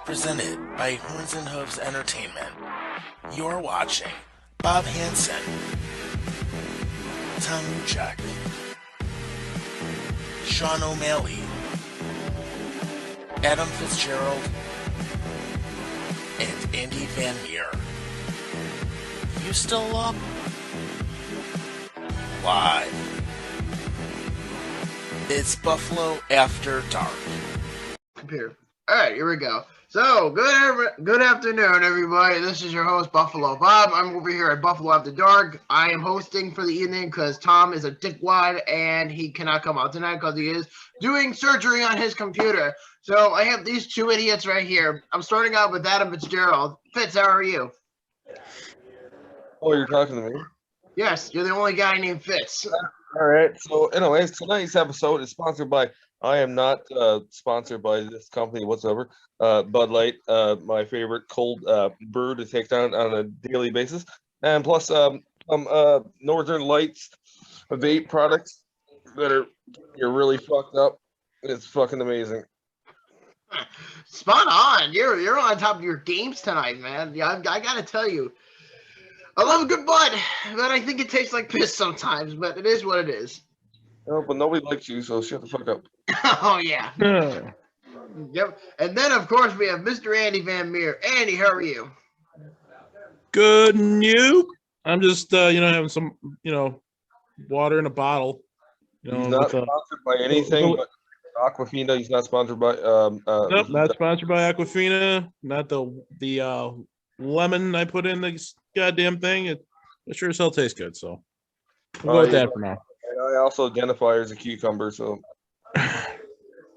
Presented by Horns and Hooves Entertainment. You're watching Bob Hansen, Tom WUJEK, Sean O'Malley, Adam Fitzgerald, and Andy Van Meer. You still up? Live. It's Buffalo After Dark. Computer. All right, here we go. So, good afternoon, everybody. This is your host, Buffalo Bob. I'm over here at Buffalo After Dark. I am hosting for the evening because Tom is a dickwad and he cannot come out tonight because he is doing surgery on his computer. So, I have these two idiots right here. I'm starting out with Adam Fitzgerald. Fitz, how are you? Oh, you're talking to me? Yes, you're the only guy named Fitz. All right. So, anyways, tonight's episode is sponsored by. I am not sponsored by this company whatsoever. Bud Light, my favorite cold brew to take down on a daily basis, and plus Northern Lights vape products that are really fucked up. It's fucking amazing. Spot on. You're on top of your games tonight, man. Yeah, I gotta tell you. I love a good bud, but I think it tastes like piss sometimes, but it is what it is. No, but nobody likes you, so shut the fuck up. Oh, yeah. Yep. And then, of course, we have Mr. Andy Van Meer. Andy, how are you? Good, and you? I'm just, having some, water in a bottle. He's not sponsored by anything but Aquafina. He's not sponsored by... nope, not sponsored by Aquafina. Not the lemon I put in this goddamn thing. It sure as hell tastes good, so we'll go with that for now. I also identify as a cucumber, so...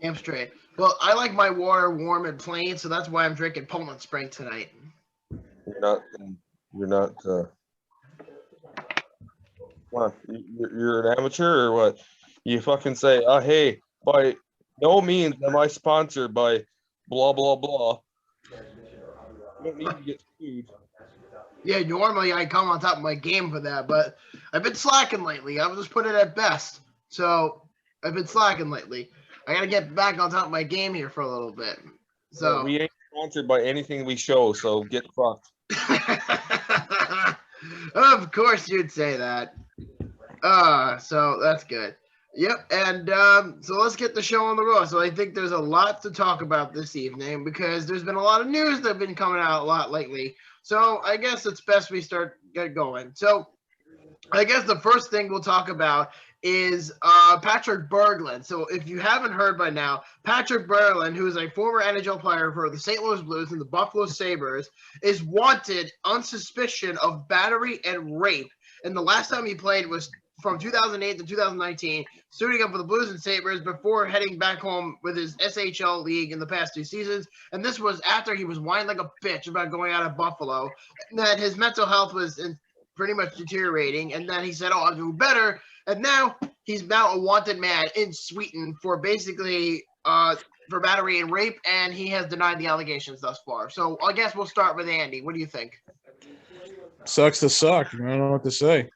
Damn straight. Well, I like my water warm and plain, so that's why I'm drinking Poland Spring tonight. You're not, what? You're an amateur or what? You fucking say, hey, by no means am I sponsored by blah, blah, blah. You don't need to get sued. Yeah, normally I come on top of my game for that, but I've been slacking lately. I will just put it at best. So I've been slacking lately. I gotta get back on top of my game here for a little bit. So we ain't sponsored by anything we show, so get fucked. Of course you'd say that. So that's good. Yep, and so let's get the show on the road. So I think there's a lot to talk about this evening because there's been a lot of news that have been coming out a lot lately. So I guess it's best we get going. So I guess the first thing we'll talk about is Patrick Berglund. So if you haven't heard by now, Patrick Berglund, who is a former NHL player for the St. Louis Blues and the Buffalo Sabres, is wanted on suspicion of battery and rape. And the last time he played was from 2008 to 2019, suiting up for the Blues and Sabres before heading back home with his SHL league in the past 2 seasons. And this was after he was whining like a bitch about going out of Buffalo, and that his mental health was pretty much deteriorating, and then he said, I'll do better. And now he's now a wanted man in Sweden for basically for battery and rape, and he has denied the allegations thus far. So I guess we'll start with Andy. What do you think? Sucks to suck. I don't know what to say.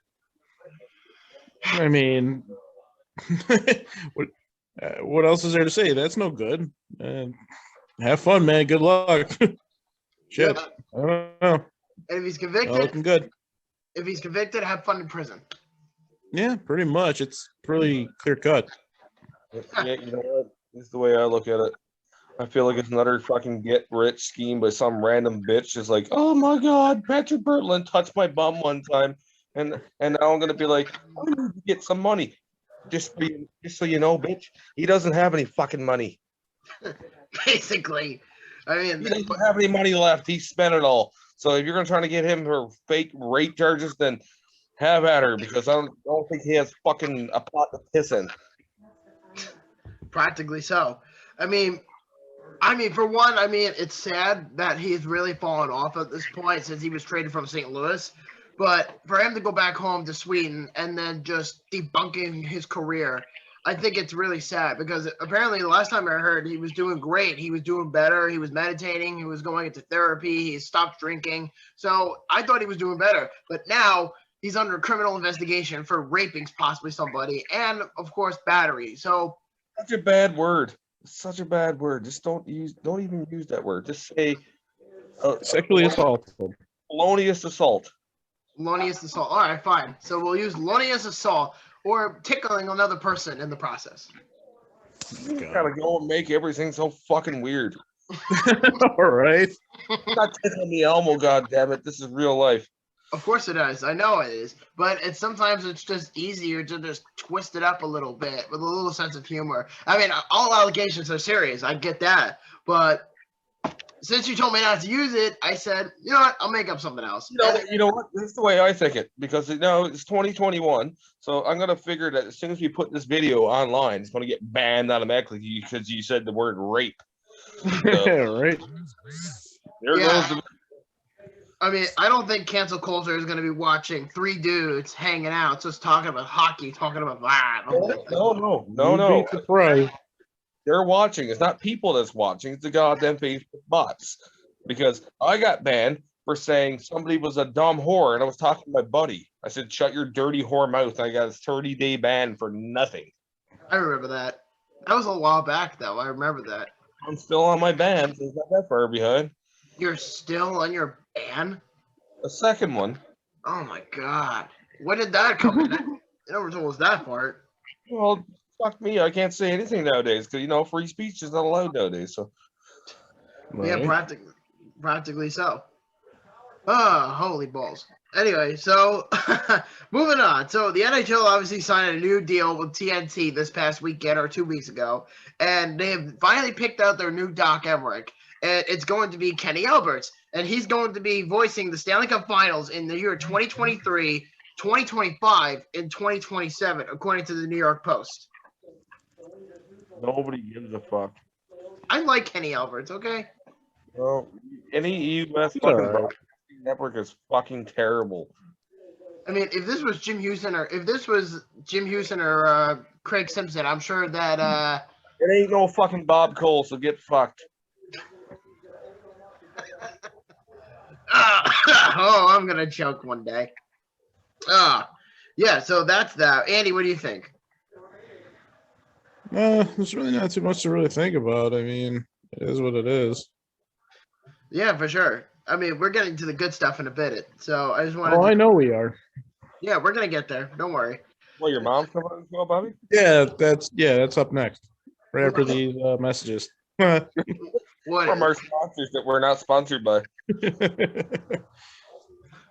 I mean, what else is there to say? That's no good. Have fun, man. Good luck. Shit. Yeah. I don't know. And if he's convicted, looking good. If he's convicted, have fun in prison. Yeah, pretty much. It's pretty clear cut. Yeah, you know what? This is the way I look at it. I feel like it's another fucking get rich scheme by some random bitch. Just like, oh my god, Patrick Berglund touched my bum one time, and now I'm gonna be like, I need to get some money. Just so you know, bitch, he doesn't have any fucking money. Basically, I mean, he doesn't have any money left. He spent it all. So if you're gonna try to get him for fake rape charges, then have at her, because I don't think he has fucking a pot to piss in. Practically so. I mean, for one, it's sad that he's really fallen off at this point since he was traded from St. Louis. But for him to go back home to Sweden and then just debunking his career, I think it's really sad because apparently the last time I heard he was doing great. He was doing better. He was meditating. He was going into therapy. He stopped drinking. So I thought he was doing better. But now he's under criminal investigation for raping possibly somebody and, of course, battery. So Such a bad word. It's such a bad word. Just don't even use that word. Just say Sexually assaulted. felonious assault. Felonious assault. All right, fine. So we'll use felonious assault or tickling another person in the process. You gotta go and make everything so fucking weird. All right. Not tickling the Elmo, goddammit. This is real life. Of course it is. I know it is. But sometimes it's just easier to just twist it up a little bit with a little sense of humor. I mean, all allegations are serious. I get that. But since you told me not to use it, I said, you know what? I'll make up something else. You know what? This is the way I think it, because it's 2021. So I'm gonna figure that as soon as we put this video online, it's gonna get banned automatically because you said the word rape. So, Right. there goes the I mean, I don't think cancel culture is going to be watching three dudes hanging out, just talking about hockey, talking about that. No. You'd be surprised. They're watching. It's not people that's watching. It's the goddamn Facebook bots. Because I got banned for saying somebody was a dumb whore, and I was talking to my buddy. I said, "Shut your dirty whore mouth." And I got a 30-day ban for nothing. I remember that. That was a while back, though. I remember that. I'm still on my ban, so it's not that far behind. You're still on your ban? A second one. Oh my god. When did that come in? You never told us that part. Well, fuck me. I can't say anything nowadays because, free speech is not allowed nowadays. So, Yeah, Right. practically so. Oh, holy balls. Anyway, so moving on. So the NHL obviously signed a new deal with TNT this past weekend or 2 weeks ago, and they have finally picked out their new Doc Emmerich. And it's going to be Kenny Alberts, and he's going to be voicing the Stanley Cup Finals in the year 2023, 2025, and 2027, according to the New York Post. nobody gives a fuck. I like Kenny Alberts, okay? Well, any U.S. He's fucking all right. broadcasting network is fucking terrible. I mean, if this was Jim Houston or Craig Simpson, I'm sure that It ain't no fucking Bob Cole, so get fucked. oh, I'm gonna choke one day. Yeah. So that's that. Andy, what do you think? There's really not too much to really think about. I mean, it is what it is. Yeah, for sure. I mean, we're getting to the good stuff in a bit. So I just wanted. Oh, I know we are. Yeah, we're gonna get there. Don't worry. Well, your mom's coming on the show, Bobby? Yeah, that's up next. Right after these messages. What? From our sponsors that we're not sponsored by.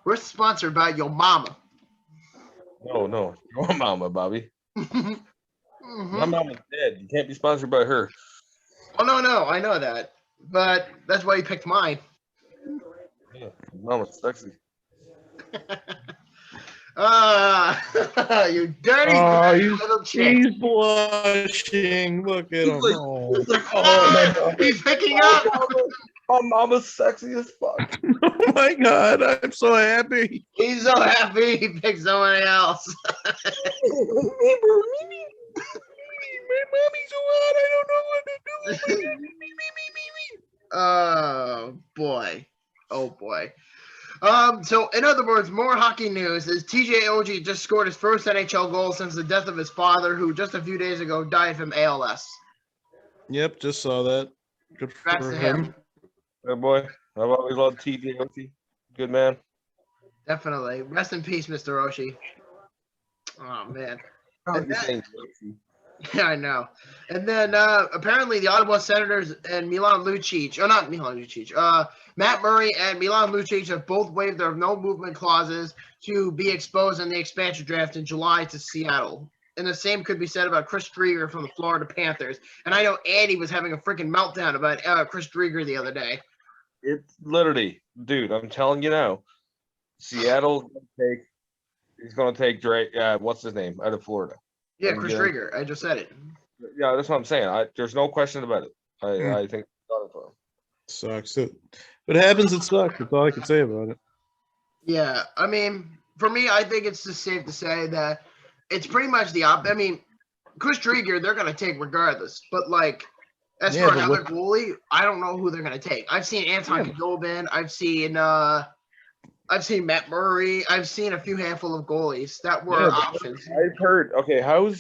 We're sponsored by your mama. No, your mama, Bobby. Mhm. My mama's dead. You can't be sponsored by her. Oh no, I know that, but that's why you picked mine. Yeah, mama's sexy. You dirty Oh, little chick. he's blushing. Look at him. He's like- Oh. He's like, oh my god. He's picking up. My mama's sexy as fuck. Oh my god, I'm so happy. He's so happy he picked somebody else. My mommy's so hot, I don't know what to do. Oh boy. So in other words, more hockey news is TJ Oshie just scored his first NHL goal since the death of his father, who just a few days ago died from ALS. Yep, just saw that. Good Congrats for to him. him. Good boy. I've always loved TJ Oshie. Good man. Definitely. Rest in peace, Mr. Oshie. Oh man. Oh, And you're that- saying Oshie. Yeah, I know. And then apparently the Ottawa Senators and Milan Lucic, Matt Murray and Milan Lucic have both waived their no movement clauses to be exposed in the expansion draft in July to Seattle. And the same could be said about Chris Driedger from the Florida Panthers. And I know Andy was having a freaking meltdown about Chris Driedger the other day. It's literally, dude, I'm telling you now, Seattle's going to take Drake, what's his name, out of Florida. Yeah, And, Chris yeah. Driedger. I just said it. Yeah, that's what I'm saying. There's no question about it. I think got it for him. Sucks. If it happens, it sucks. That's all I can say about it. Yeah, I mean, for me, I think it's just safe to say that it's pretty much the I mean, Chris Driedger, they're going to take regardless. But, like, as Yeah, for but another goalie, I don't know who they're going to take. I've seen Anton Khudobin. I've seen Matt Murray. I've seen a few handful of goalies that were Yeah, but options. I've heard. Okay, how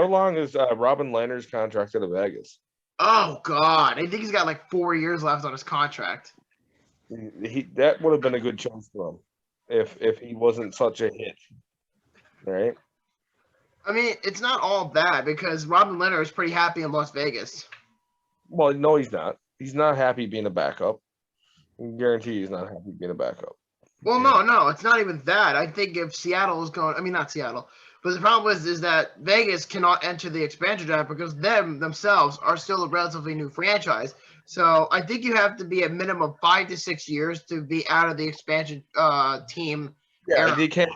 long is Robin Lehner's contract out of Vegas? Oh God, I think he's got like 4 years left on his contract. That would have been a good chance for him if he wasn't such a hit, right? I mean, it's not all bad because Robin Leonard is pretty happy in Las Vegas. Well, no, he's not. He's not happy being a backup. I can guarantee he's not happy being a backup. Well, no, it's not even that. I think if Seattle is going, I mean, not Seattle, but the problem is that Vegas cannot enter the expansion draft because themselves are still a relatively new franchise. So I think you have to be a minimum of 5 to 6 years to be out of the expansion team. Yeah, era. they can't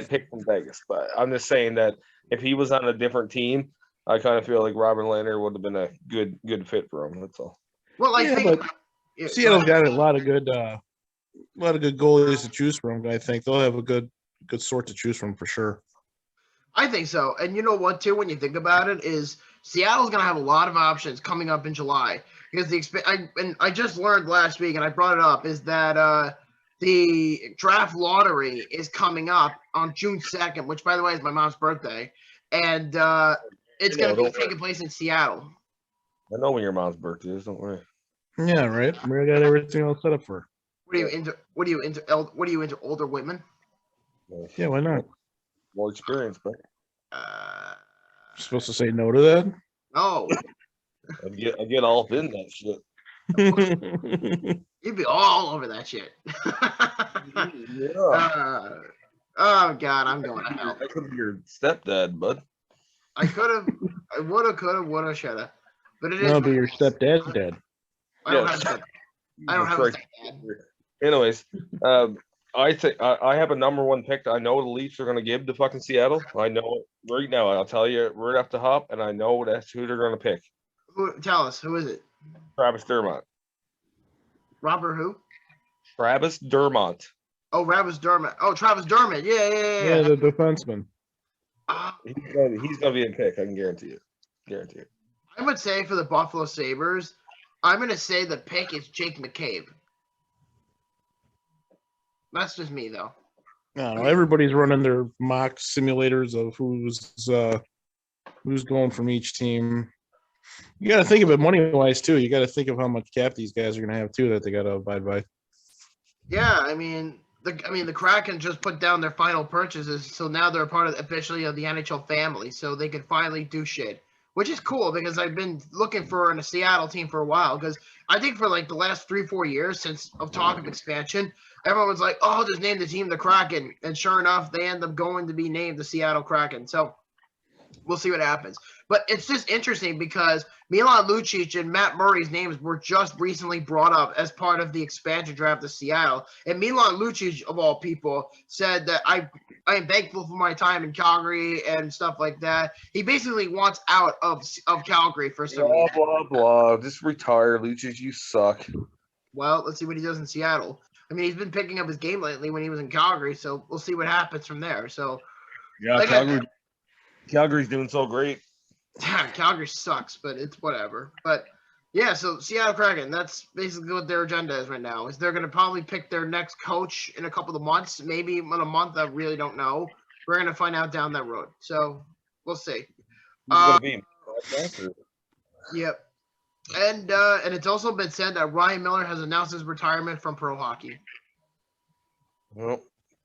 pick from Vegas. But I'm just saying that if he was on a different team, I kind of feel like Robin Leonard would have been a good fit for him. That's all. Well, I Yeah, think but Seattle's got a lot of good goalies to choose from. I think they'll have a good sort to choose from for sure. I think so. And you know what, too, when you think about it, is Seattle's going to have a lot of options coming up in July. Because I just learned last week, and I brought it up, is that the draft lottery is coming up on June 2nd, which, by the way, is my mom's birthday. And it's going to be taking place in Seattle. I know when your mom's birthday is. Don't worry. Yeah, right. We got everything all set up for her. What are you into older women? Yeah, why not? More experience, but You're supposed to say no to that? No. I get all in that shit. You'd be all over that shit. Yeah. Oh God, I'm going to hell. I could be your stepdad, bud. I woulda, coulda, shoulda. But it is. That'll be your stepdad, dad. I don't have a step. I don't have a stepdad. Anyways, I think I have a number one pick. I know the Leafs are going to give to fucking Seattle. I know it right now. I'll tell you right off the hop, and I know that's who they're going to pick. Tell us, who is it? Travis Dermott. Robert who? Travis Dermott. Oh, Travis Dermott. Oh, Travis Dermott. Yeah. Yeah, the defenseman. He's gonna be a pick. I can guarantee it. Guarantee it. I would say for the Buffalo Sabres, I'm going to say the pick is Jake McCabe. That's just me, though. No, everybody's running their mock simulators of who's going from each team. You got to think of it money wise too. You got to think of how much cap these guys are going to have too that they got to abide by. Yeah, I mean the Kraken just put down their final purchases, so now they're a part officially of the NHL family, so they can finally do shit, which is cool because I've been looking for a Seattle team for a while because I think for like the last 3-4 years since of talk of expansion, everyone was like, "Oh, just name the team the Kraken," and sure enough, they end up going to be named the Seattle Kraken. So we'll see what happens. But it's just interesting because Milan Lucic and Matt Murray's names were just recently brought up as part of the expansion draft of Seattle. And Milan Lucic, of all people, said that I am thankful for my time in Calgary and stuff like that. He basically wants out of Calgary for some reason. Blah, blah. Just retire, Lucic. You suck. Well, let's see what he does in Seattle. I mean, he's been picking up his game lately when he was in Calgary, so we'll see what happens from there. So, yeah, like Calgary's doing so great. Calgary sucks, but it's whatever. But yeah, so Seattle Kraken, that's basically what their agenda is right now. Is they're going to probably pick their next coach in a couple of months, maybe in a month. I really don't know. We're going to find out down that road. So we'll see. Yep. And it's also been said that Ryan Miller has announced his retirement from pro hockey. Well,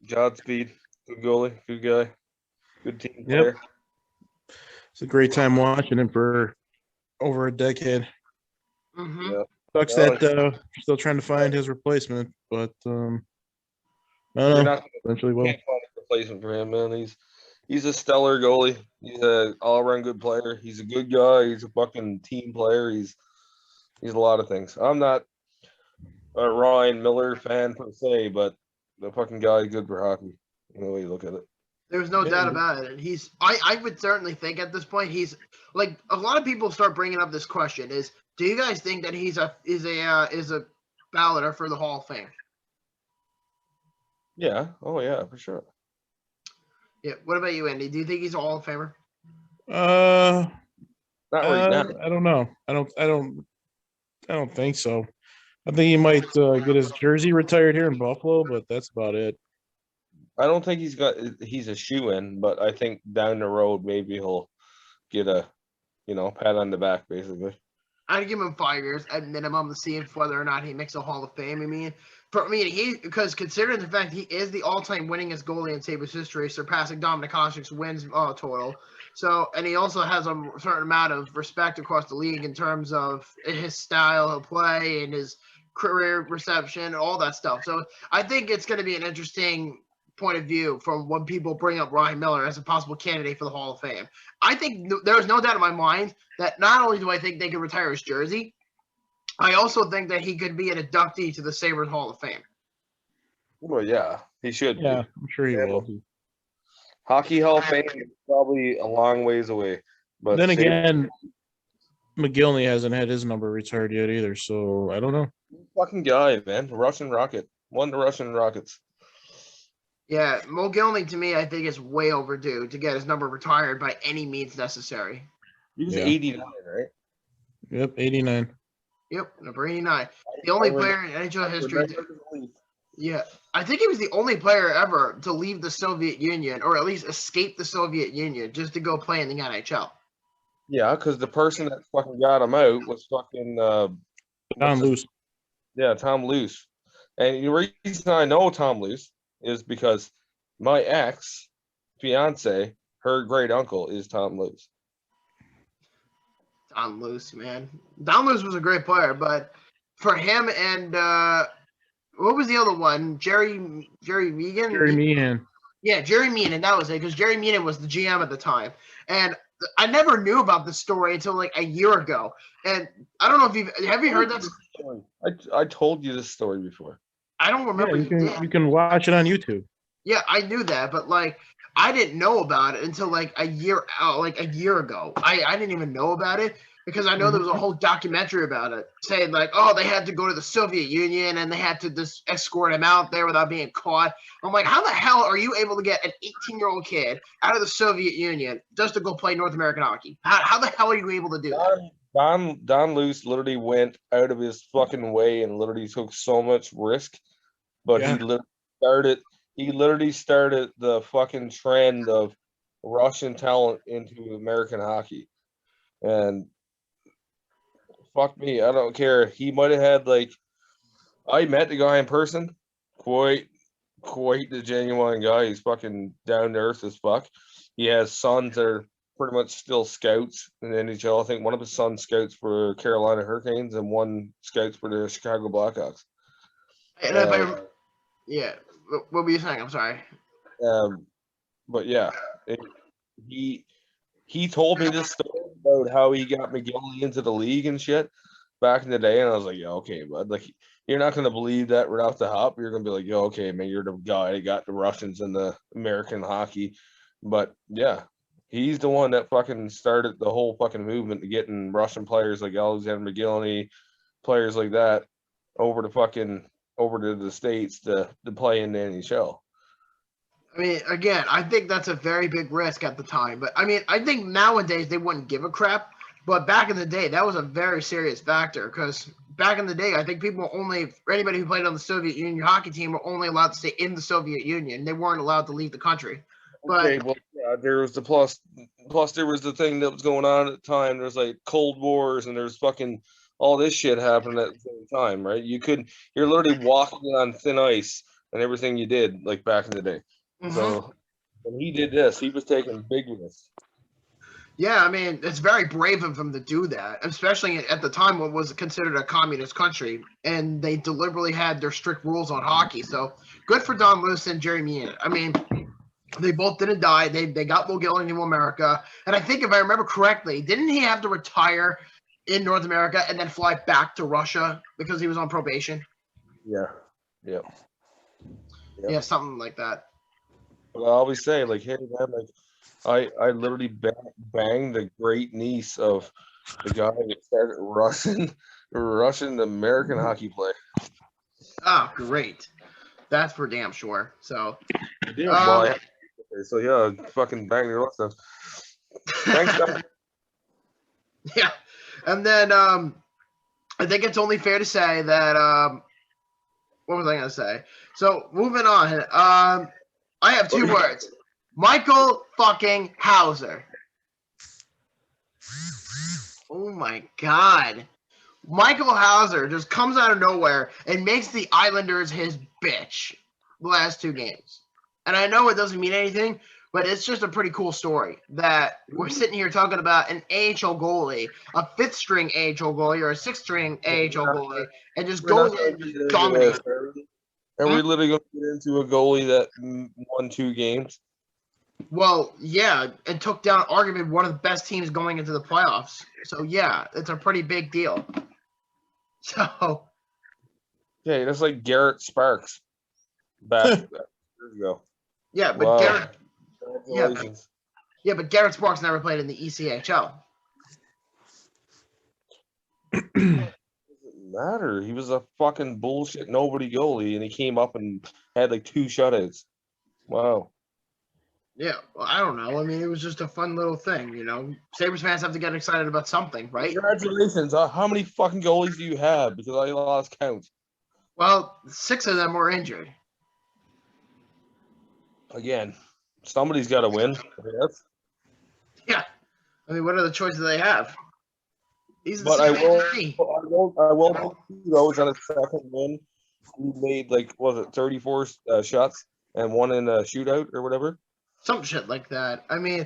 Godspeed. Good goalie. Good guy. Good team player. Yep. It's a great time watching him for over a decade. Mm-hmm. Yeah. Sucks that still trying to find his replacement, but I don't know. Eventually, will. Can't find a replacement for him, man. He's a stellar goalie. He's an all-around good player. He's a good guy. He's a fucking team player. He's a lot of things. I'm not a Ryan Miller fan per se, but the fucking guy is good for hockey. The way you look at it. There's no doubt about it. I would certainly think at this point he's like a lot of people start bringing up this question is, do you guys think that he's a balloter for the Hall of Fame? Yeah. Oh yeah, for sure. Yeah. What about you, Andy? Do you think he's a Hall of Famer? Not right now. I don't know. I don't think so. I think he might get his jersey retired here in Buffalo, but that's about it. I don't think he's a shoe-in, but I think down the road maybe he'll get pat on the back, basically. I'd give him 5 years at minimum to see if whether or not he makes a Hall of Fame. I mean, because considering the fact he is the all-time winningest goalie in Sabres history, surpassing Dominik Hasek's wins total. So, and he also has a certain amount of respect across the league in terms of his style of play and his career reception and all that stuff. So, I think it's going to be an interesting point of view from when people bring up Ryan Miller as a possible candidate for the Hall of Fame. I think there is no doubt in my mind that not only do I think they could retire his jersey, I also think that he could be an inductee to the Sabres Hall of Fame. Well, yeah, he should. Yeah, I'm sure he will. Hockey Hall of Fame is probably a long ways away. But Then again, McGillney hasn't had his number retired yet either, so I don't know. Fucking guy, man. Russian Rocket. Won the Russian Rockets. Yeah, Mogilny to me, I think is way overdue to get his number retired by any means necessary. He was Yeah. 89, right? Yep, 89. Yep, number 89. The only player in NHL history. Yeah, I think he was the only player ever to leave the Soviet Union, or at least escape the Soviet Union, just to go play in the NHL. Yeah, because the person that fucking got him out was fucking Don Luce. Yeah, Tom Luce. And the reason I know Tom Luce is because my ex fiance, her great uncle, is Tom Luce. Don Luce, man. Don Luce was a great player, but for him and what was the other one? Jerry Meehan? Jerry Meehan. Yeah, Jerry Meehan, that was it, because Jerry Meehan was the GM at the time. And I never knew about this story until like a year ago. And I don't know if have you heard that? I told you this story before. I don't remember. Yeah, you can watch it on YouTube. Yeah, I knew that, but like I didn't know about it until like a year ago. I didn't even know about it because I know there was a whole documentary about it saying like, oh, they had to go to the Soviet Union and they had to just escort him out there without being caught. I'm like, how the hell are you able to get an 18-year-old kid out of the Soviet Union just to go play North American hockey? How the hell are you able to do that? Don Luce literally went out of his fucking way and literally took so much risk, but Yeah. he literally started the fucking trend of Russian talent into American hockey. And fuck me, I don't care. He might have had like, I met the guy in person, quite the genuine guy. He's fucking down to earth as fuck. He has sons that are pretty much still scouts in the NHL. I think one of his sons scouts for Carolina Hurricanes and one scouts for the Chicago Blackhawks. And what were you saying? I'm sorry. But yeah, he told me this story about how he got McGillney into the league and shit back in the day, and I was like, yeah, okay, bud. Like, you're not gonna believe that right off the hop. You're gonna be like, yo, okay, man, you're the guy that got the Russians in the American hockey. But yeah, he's the one that fucking started the whole fucking movement to getting Russian players like Alexander McGillney, players like that, over to the States to play in the NHL. I mean, again, I think that's a very big risk at the time. But I mean, I think nowadays they wouldn't give a crap. But back in the day, that was a very serious factor because back in the day, I think anybody who played on the Soviet Union hockey team were only allowed to stay in the Soviet Union. They weren't allowed to leave the country. But okay, well, yeah, there was the plus there was the thing that was going on at the time. There's like Cold Wars and there's fucking all this shit happening at the same time, right? You're literally walking on thin ice and everything you did like back in the day. Mhm. So when he did this, he was taking big risks. Yeah, I mean, it's very brave of him to do that, especially at the time what was considered a communist country, and they deliberately had their strict rules on hockey. So good for Don Luce and Jerry Meehan. I mean, they both didn't die. They got Mogilny to America, and I think if I remember correctly, didn't he have to retire in North America and then fly back to Russia because he was on probation? Yeah. Yeah, something like that. But I always say, like, hey, man, like, I literally banged the great niece of the guy that started Russian American hockey play. Oh, great. That's for damn sure. So, Yeah, so yeah, fucking bang your stuff. Thanks, guys. Yeah, and then I think it's only fair to say that what was I gonna say? So moving on, I have two words: Michael fucking Hauser. Oh my God. Michael Hauser just comes out of nowhere and makes the Islanders his bitch the last 2 games. And I know it doesn't mean anything, but it's just a pretty cool story that we're sitting here talking about an AHL goalie, a 5th string AHL goalie or a 6th string AHL goalie, and just We're not going gonna in and get just into dominating. this, are we literally going to get into a goalie that won 2 games? Well, yeah, and took down arguably one of the best teams going into the playoffs. So yeah, it's a pretty big deal. So Yeah, that's like Garrett Sparks back years ago. yeah, but Wow. Garrett, Congratulations. yeah, but Garrett Sparks never played in the ECHL. Doesn't matter. He was a fucking bullshit nobody goalie, and he came up and had like 2 shutouts. Wow. Yeah, well, I don't know. I mean, it was just a fun little thing, you know. Sabres fans have to get excited about something, right? Congratulations. How many fucking goalies do you have? Because I lost count. Well, 6 of them were injured. Again, somebody's got to win. Yes. Yeah. I mean, what other choices do they have? He's the But I same will, age as me. I will put those on a second win. He made like, was it 34 shots and 1 in a shootout or whatever? Some shit like that. I mean,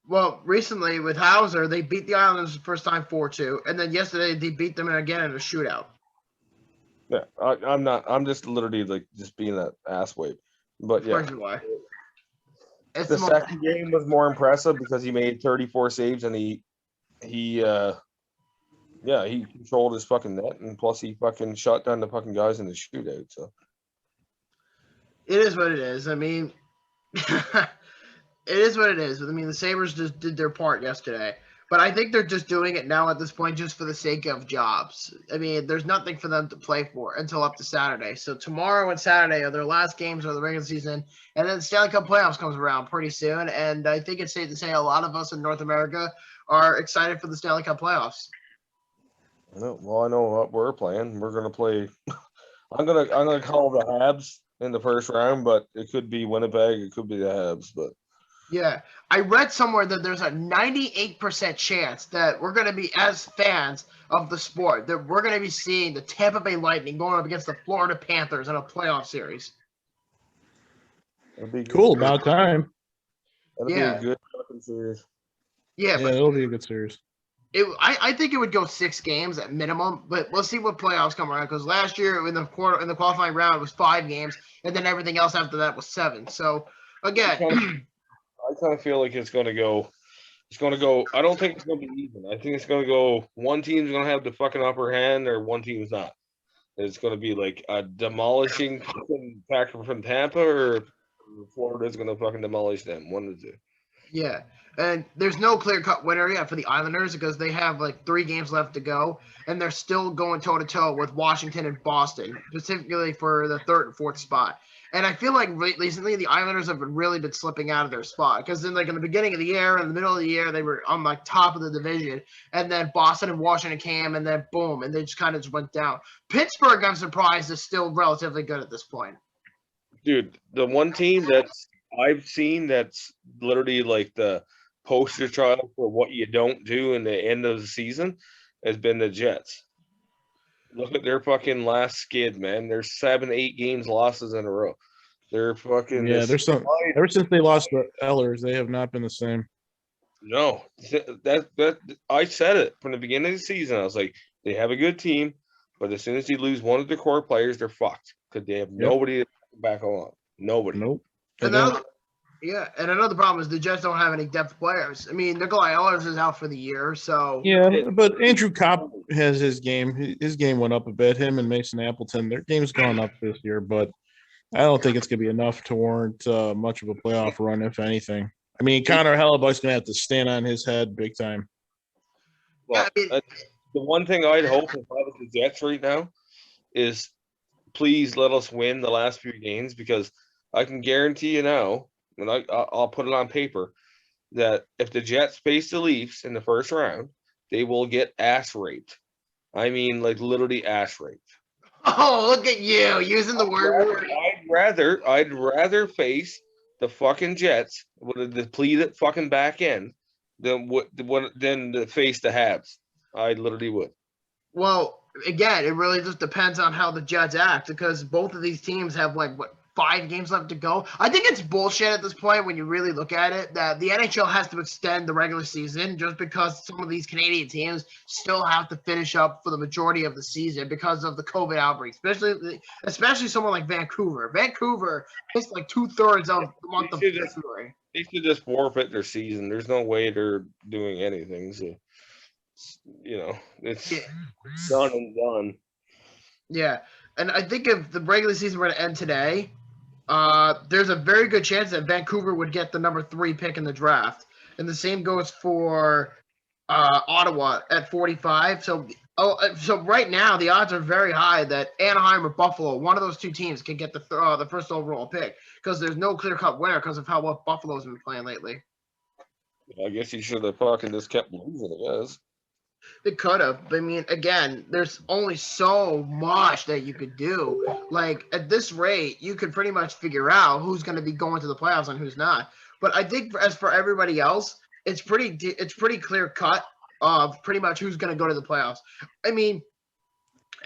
well, recently with Hauser, they beat the Islanders the first time 4-2, and then yesterday they beat them again in a shootout. Yeah, I'm not. I'm just literally like just being that asswipe. But yeah, Why? It's the second game was more impressive because he made 34 saves and he controlled his fucking net, and plus he fucking shot down the fucking guys in the shootout. So it is what it is. I mean, it is what it is. I mean, the Sabres just did their part yesterday. But I think they're just doing it now at this point just for the sake of jobs. I mean, there's nothing for them to play for until up to Saturday. So tomorrow and Saturday are their last games of the regular season. And then the Stanley Cup playoffs comes around pretty soon. And I think it's safe to say a lot of us in North America are excited for the Stanley Cup playoffs. well, I know what we're playing. We're gonna play. I'm gonna call the Habs in the first round, but it could be Winnipeg. It could be the Habs, but. Yeah, I read somewhere that there's a 98% chance that we're going to be, as fans of the sport, that we're going to be seeing the Tampa Bay Lightning going up against the Florida Panthers in a playoff series. That'd be Cool, good. about time. That'd be a good fucking series. Yeah, but It'll be a good series. I think it would go 6 games at minimum, but we'll see what playoffs come around. Because last year in the qualifying round it was 5 games, and then everything else after that was 7. So again. I kind of feel like it's going to go. I don't think it's going to be even. I think it's going to go. One team's going to have the fucking upper hand, or one team's not. It's going to be like a demolishing factor from Tampa, or Florida's going to fucking demolish them. One of the 2. Yeah, and there's no clear-cut winner yet for the Islanders because they have like 3 games left to go, and they're still going toe-to-toe with Washington and Boston, specifically for the 3rd and 4th spot. And I feel like recently the Islanders have really been slipping out of their spot because in the beginning of the year, in the middle of the year, they were on like top of the division, and then Boston and Washington came, and then boom, and they just kind of just went down. Pittsburgh, I'm surprised, is still relatively good at this point. Dude, the one team that I've seen that's literally like the poster child for what you don't do in the end of the season has been the Jets. Look at their fucking last skid, man. There's 7, 8 games losses in a row. They're fucking there's some ever since they lost the Ellers, they have not been the same. No, that I said it from the beginning of the season. I was like, they have a good team, but as soon as you lose one of the core players, they're fucked because they have nobody to back along. Nobody. Nope. And another problem is the Jets don't have any depth players. I mean, Nikolai Ehlers is out for the year, so yeah. But Andrew Kopp has his game. His game went up a bit. Him and Mason Appleton, their game's gone up this year, but I don't think it's gonna be enough to warrant much of a playoff run, if anything. I mean, Connor Hellebuck's gonna have to stand on his head big time. Well, the one thing I'd hope if I was the Jets right now is please let us win the last few games, because I can guarantee you now, and I'll put it on paper, that if the Jets face the Leafs in the first round, they will get ass raped. I mean, like literally ass raped. Oh, look at you using the word. I'd rather face the fucking Jets with a depleted fucking back end than to face the Habs. I literally would. Well, again, it really just depends on how the Jets act because both of these teams have 5 games left to go. I think it's bullshit at this point when you really look at it that the NHL has to extend the regular season just because some of these Canadian teams still have to finish up for the majority of the season because of the COVID outbreak, especially someone like Vancouver. Vancouver missed 2/3 of the month of February. They should just forfeit their season. There's no way they're doing anything. So, it's done and done. Yeah, and I think if the regular season were to end today, there's a very good chance that Vancouver would get the number 3 pick in the draft, and the same goes for Ottawa at 45. So right now the odds are very high that Anaheim or Buffalo, one of those two teams, can get the first overall pick because there's no clear-cut winner because of how well Buffalo's been playing lately. I guess he should have fucking just kept losing, I guess. It could have. I mean, again, there's only so much that you could do. At this rate, you could pretty much figure out who's going to be going to the playoffs and who's not. But I think as for everybody else, it's pretty clear cut of pretty much who's going to go to the playoffs. I mean,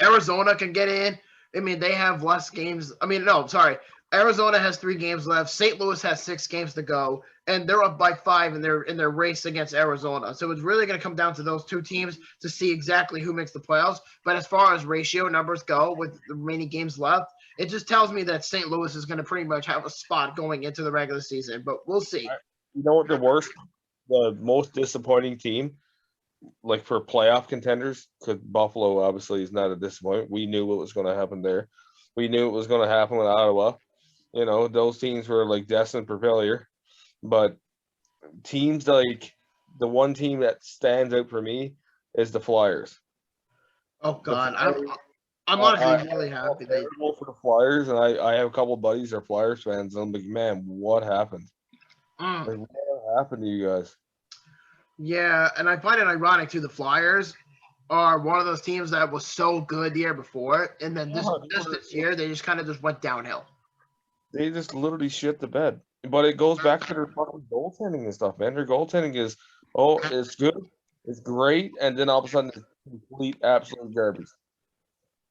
Arizona can get in. I mean, they have less games. I mean, no, sorry. Arizona has 3 games left. St. Louis has 6 games to go, and they're up by 5 in their race against Arizona. So it's really going to come down to those 2 teams to see exactly who makes the playoffs. But as far as ratio numbers go, with the remaining games left, it just tells me that St. Louis is going to pretty much have a spot going into the regular season. But we'll see. You know what the most disappointing team, for playoff contenders, because Buffalo obviously is not a disappointment. We knew what was going to happen there. We knew it was going to happen with Ottawa. Those teams were destined for failure. But teams the one team that stands out for me is the Flyers. Oh God, I'm honestly really happy that for the Flyers, and I have a couple of buddies that are Flyers fans, and I'm like, man, what happened? What happened to you guys? Yeah, and I find it ironic too. The Flyers are one of those teams that was so good the year before, and then this year they just kind of just went downhill. They just literally shit the bed. But it goes back to their fucking goaltending and stuff, man. Their goaltending is, it's good, it's great, and then all of a sudden it's complete, absolute garbage.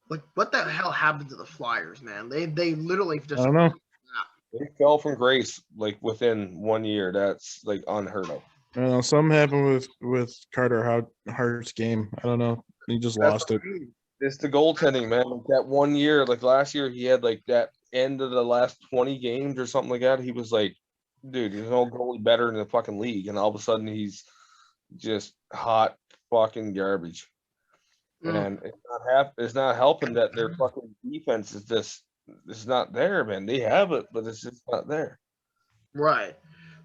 What the hell happened to the Flyers, man? They literally just. I don't know. They fell from grace within 1 year. That's unheard of. I don't know. Something happened with Carter Hart's game. I don't know. He just lost it. It's the goaltending, man. That 1 year, last year, he had that end of the last 20 games or something like that. He was dude, there's no goalie better in the fucking league, and all of a sudden he's just hot fucking garbage. And it's not helping that their fucking defense is just it's not there, man. They have it, but it's just not there. Right.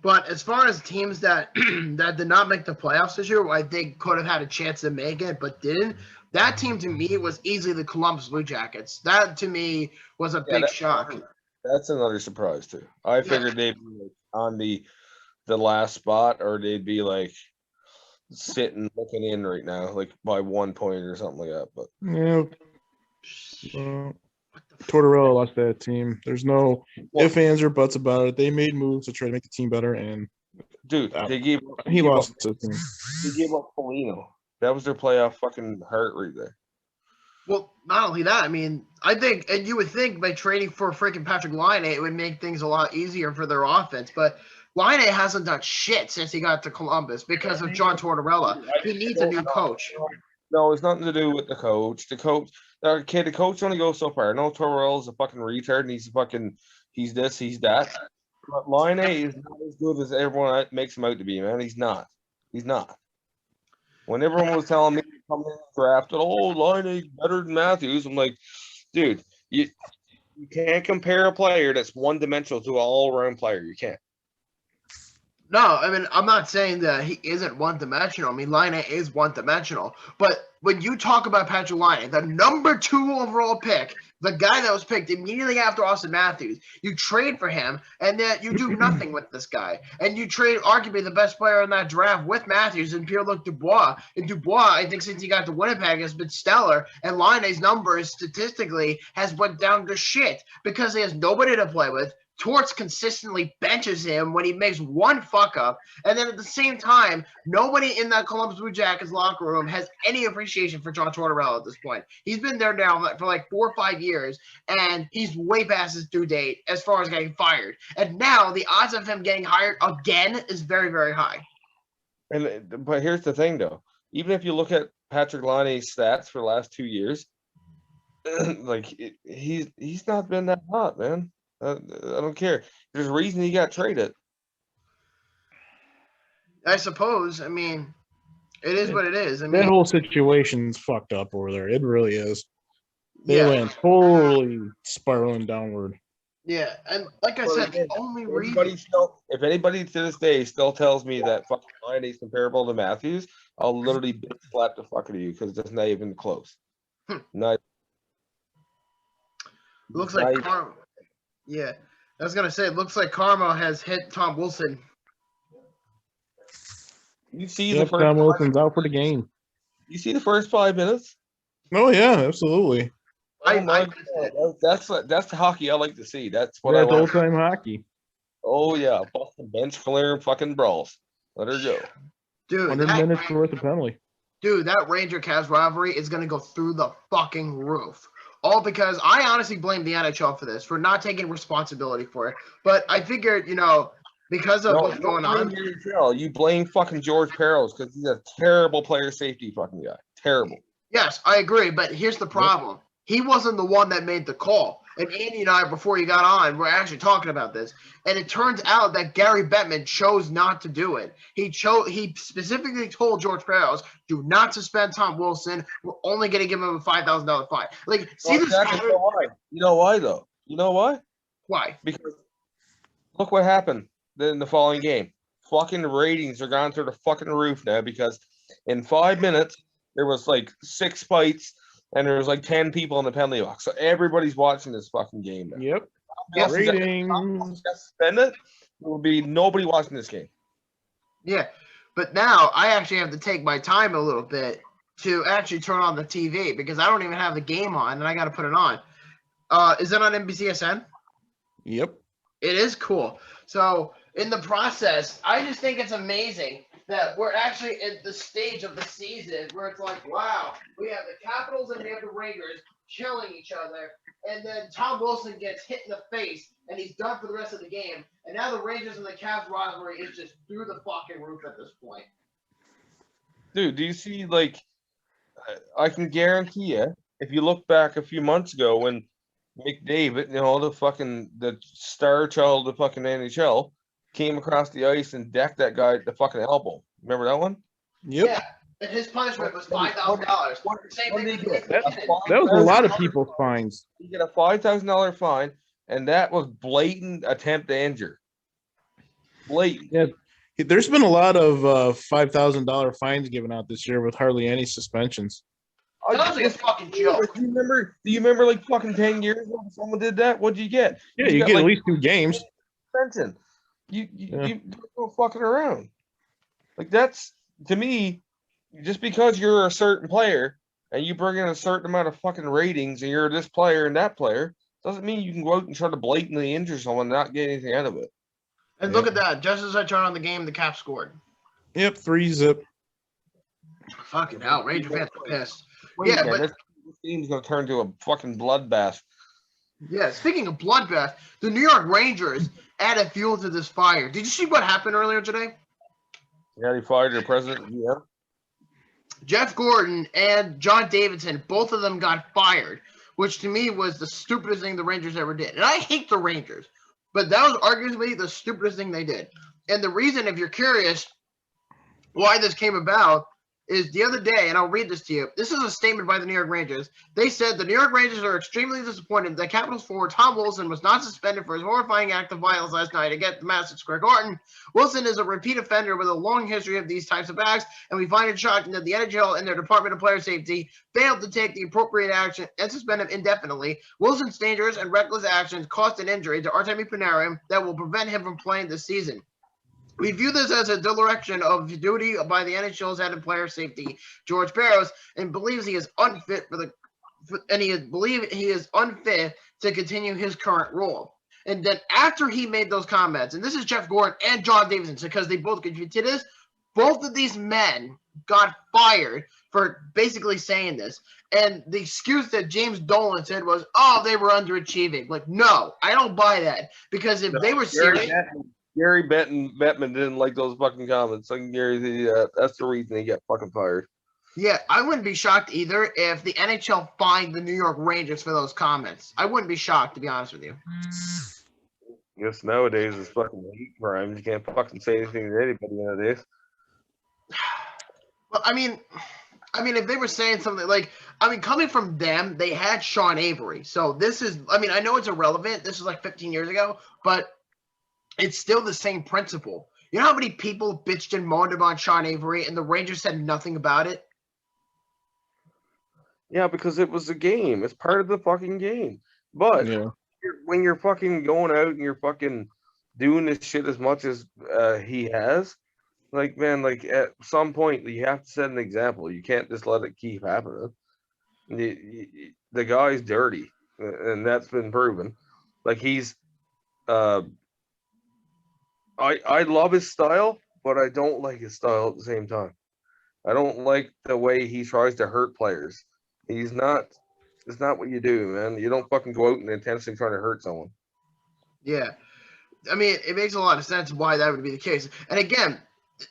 But as far as teams that that did not make the playoffs this year, I think could have had a chance to make it but didn't. That team to me was easily the Columbus Blue Jackets. That to me was a big shock. That's another surprise too. I figured they'd be on the last spot, or they'd be sitting looking in right now, by 1 point or something like that. But Tortorella lost that team. There's no ifs, ands, or buts about it. They made moves to try to make the team better, and dude, he lost the team. They gave up Foligno. That was their playoff fucking heart right there. Well, not only that, I mean, I think, and you would think by trading for freaking Patrick Laine, it would make things a lot easier for their offense, but Laine hasn't done shit since he got to Columbus because of John Tortorella. He needs a new coach. No, it's nothing to do with the coach. The coach only goes so far. No, Tortorella's a fucking retard, and he's this, he's that. But Laine is not as good as everyone makes him out to be, man. He's not. When everyone was telling me coming in the draft, Laine's better than Matthews, I'm like, dude, you can't compare a player that's one-dimensional to an all-around player. You can't. No, I mean, I'm not saying that he isn't one-dimensional. I mean, Laine is one-dimensional. But when you talk about Patrick Laine, the number 2 overall pick, the guy that was picked immediately after Austin Matthews, you trade for him, and then you do nothing with this guy. And you trade arguably the best player in that draft with Matthews and Pierre-Luc Dubois. And Dubois, I think since he got to Winnipeg, has been stellar. And Laine's numbers statistically has went down to shit because he has nobody to play with. Torts consistently benches him when he makes one fuck up, and then at the same time, nobody in that Columbus Blue Jackets locker room has any appreciation for John Tortorella at this point. He's been there now for like 4 or 5 years, and he's way past his due date as far as getting fired. And now the odds of him getting hired again is very, very high. But here's the thing, though. Even if you look at Patrick Laine's stats for the last 2 years, like he's not been that hot, man. I don't care. There's a reason he got traded. I suppose. I mean, it is what it is. I mean, that whole situation's fucked up over there. It really is. They yeah. went totally spiraling downward. Yeah, and like I said, the only reason. If anybody to this day still tells me that fucking Laine is comparable to Matthews, I'll literally bitch slap the fuck out of you because it's not even close. Not. Looks like Karma. Yeah, I was gonna say it looks like Karma has hit Tom Wilson. You see Yep, Tom Wilson's out for the game. You see the first 5 minutes? Oh yeah, absolutely. That's the hockey I like to see. That's what I That's want. old time hockey. Oh yeah, Boston bench clear fucking brawls. Let her go. Dude, 100 minutes worth of penalty. Dude, that Ranger Cavs rivalry is gonna go through the fucking roof. All because I honestly blame the NHL for this, for not taking responsibility for it. But I figured, because of what's going on. You blame fucking George Peros because he's a terrible player safety fucking guy. Terrible. Yes, I agree. But here's the problem. He wasn't the one that made the call. And Andy and I, before you got on, were actually talking about this. And it turns out that Gary Bettman chose not to do it. He specifically told George Peros, do not suspend Tom Wilson. We're only going to give him a $5,000 fine. Like, see this pattern? You know why? You know why, though? You know why? Why? Because look what happened in the following game. Fucking ratings are gone through the fucking roof now because in 5 minutes, there was like 6 fights. And there was like 10 people in the penalty box. So everybody's watching this fucking game now. Yep. Ratings. Spend it. There will be nobody watching this game. Yeah. But now I actually have to take my time a little bit to actually turn on the TV because I don't even have the game on and I got to put it on. Is it on NBCSN? Yep. It is cool. So in the process, I just think it's amazing that we're actually at the stage of the season where it's like, wow, we have the Capitals and we have the Rangers killing each other, and then Tom Wilson gets hit in the face, and he's done for the rest of the game, and now the Rangers and the Cavs rivalry is just through the fucking roof at this point. Dude, do you see, like, I can guarantee you, if you look back a few months ago when McDavid, the star child of the fucking NHL, came across the ice and decked that guy at the fucking elbow. Remember that one? Yep. Yeah, and his punishment was $5,000. Same thing with that was a lot of people's fines. You get a $5,000 fine, and that was blatant attempt to injure. Blatant. Yeah, there's been a lot of $5,000 fines given out this year with hardly any suspensions. Sounds like a fucking joke. Do you remember like fucking 10 years ago when someone did that? What'd you get? Yeah, you get like, at least 2 games. Suspension. You don't fucking around. Like, that's, to me, just because you're a certain player and you bring in a certain amount of fucking ratings and you're this player and that player, doesn't mean you can go out and try to blatantly injure someone and not get anything out of it. And look at that. Just as I turned on the game, the Caps scored. Yep, 3-zip. Fucking hell. Ranger fans are pissed. Yeah, but this game's going to turn to a fucking bloodbath. Yeah, speaking of bloodbath, the New York Rangers added fuel to this fire. Did you see what happened earlier today? Yeah, they fired their president. Yeah. Jeff Gordon and John Davidson, both of them got fired, which to me was the stupidest thing the Rangers ever did. And I hate the Rangers, but that was arguably the stupidest thing they did. And the reason, if you're curious why this came about, is the other day, and I'll read this to you. This is a statement by the New York Rangers. They said the New York Rangers are extremely disappointed that Capitals forward Tom Wilson was not suspended for his horrifying act of violence last night against the Mastiffs Greg Horton. Wilson is a repeat offender with a long history of these types of acts, and we find it shocking that the NHL and their Department of Player Safety failed to take the appropriate action and suspend him indefinitely. Wilson's dangerous and reckless actions caused an injury to Artemi Panarin that will prevent him from playing this season. We view this as a dereliction of duty by the NHL's head of player safety, George Peros, and believes he is unfit to continue his current role. And then after he made those comments, and this is Jeff Gordon and John Davidson, because they both contributed to this, both of these men got fired for basically saying this. And the excuse that James Dolan said was, oh, they were underachieving. Like, no, I don't buy that. Because if they were serious. Gary Bettman didn't like those fucking comments. I can guarantee that's the reason he got fucking fired. Yeah, I wouldn't be shocked either if the NHL fined the New York Rangers for those comments. I wouldn't be shocked, to be honest with you. Yes, nowadays it's fucking hate crimes. You can't fucking say anything to anybody nowadays. Well, I mean, if they were saying something like, coming from them, they had Sean Avery. So this is, I know it's irrelevant. This was like 15 years ago, but it's still the same principle. You know how many people bitched and moaned about Sean Avery and the Rangers said nothing about it? Yeah, because it was a game. It's part of the fucking game. But when you're fucking going out and you're fucking doing this shit as much as he has, like, man, like at some point you have to set an example. You can't just let it keep happening. The guy's dirty, and that's been proven. Like he's, I love his style, but I don't like his style at the same time. I don't like the way he tries to hurt players. It's not what you do, man. You don't fucking go out and intentionally try to hurt someone. Yeah. It makes a lot of sense why that would be the case. And again,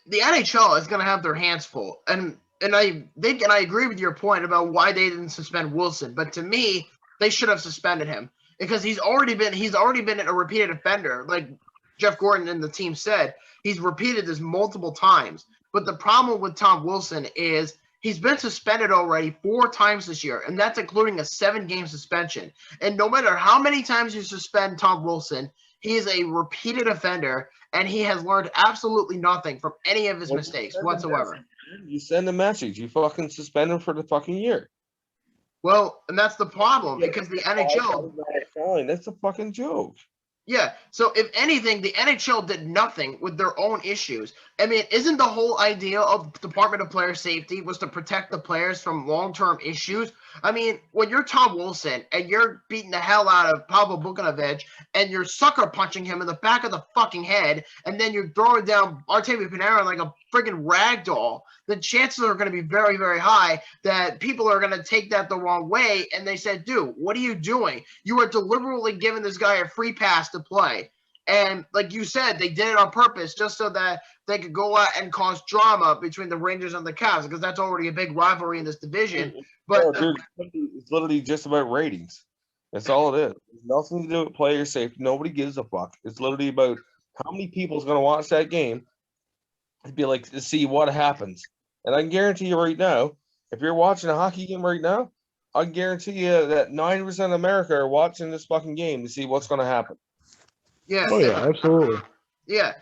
the NHL is going to have their hands full. And I think, and I agree with your point about why they didn't suspend Wilson. But to me, they should have suspended him because he's already been a repeated offender. Like Jeff Gordon and the team said, he's repeated this multiple times. But the problem with Tom Wilson is he's been suspended already 4 times this year, and that's including a 7-game suspension. And no matter how many times you suspend Tom Wilson, he is a repeated offender, and he has learned absolutely nothing from any of his mistakes whatsoever. You send a message. You fucking suspend him for the fucking year. Well, and that's the problem because the NHL. That's a fucking joke. Yeah, so if anything, the NHL did nothing with their own issues. Isn't the whole idea of Department of Player Safety was to protect the players from long-term issues? When you're Tom Wilson and you're beating the hell out of Pavel Buchnevich and you're sucker punching him in the back of the fucking head and then you're throwing down Artemi Panarin like a friggin' rag doll, the chances are going to be very, very high that people are going to take that the wrong way. And they said, dude, what are you doing? You are deliberately giving this guy a free pass to play. And like you said, they did it on purpose just so that they could go out and cause drama between the Rangers and the Cavs because that's already a big rivalry in this division. But it's literally just about ratings. That's all it is. It's nothing to do with player safety. Nobody gives a fuck. It's literally about how many people is going to watch that game. It'd be like to see what happens. And I can guarantee you right now, if you're watching a hockey game right now, I can guarantee you that 90% of America are watching this fucking game to see what's going to happen. Yeah. Oh, yeah, absolutely. Yeah.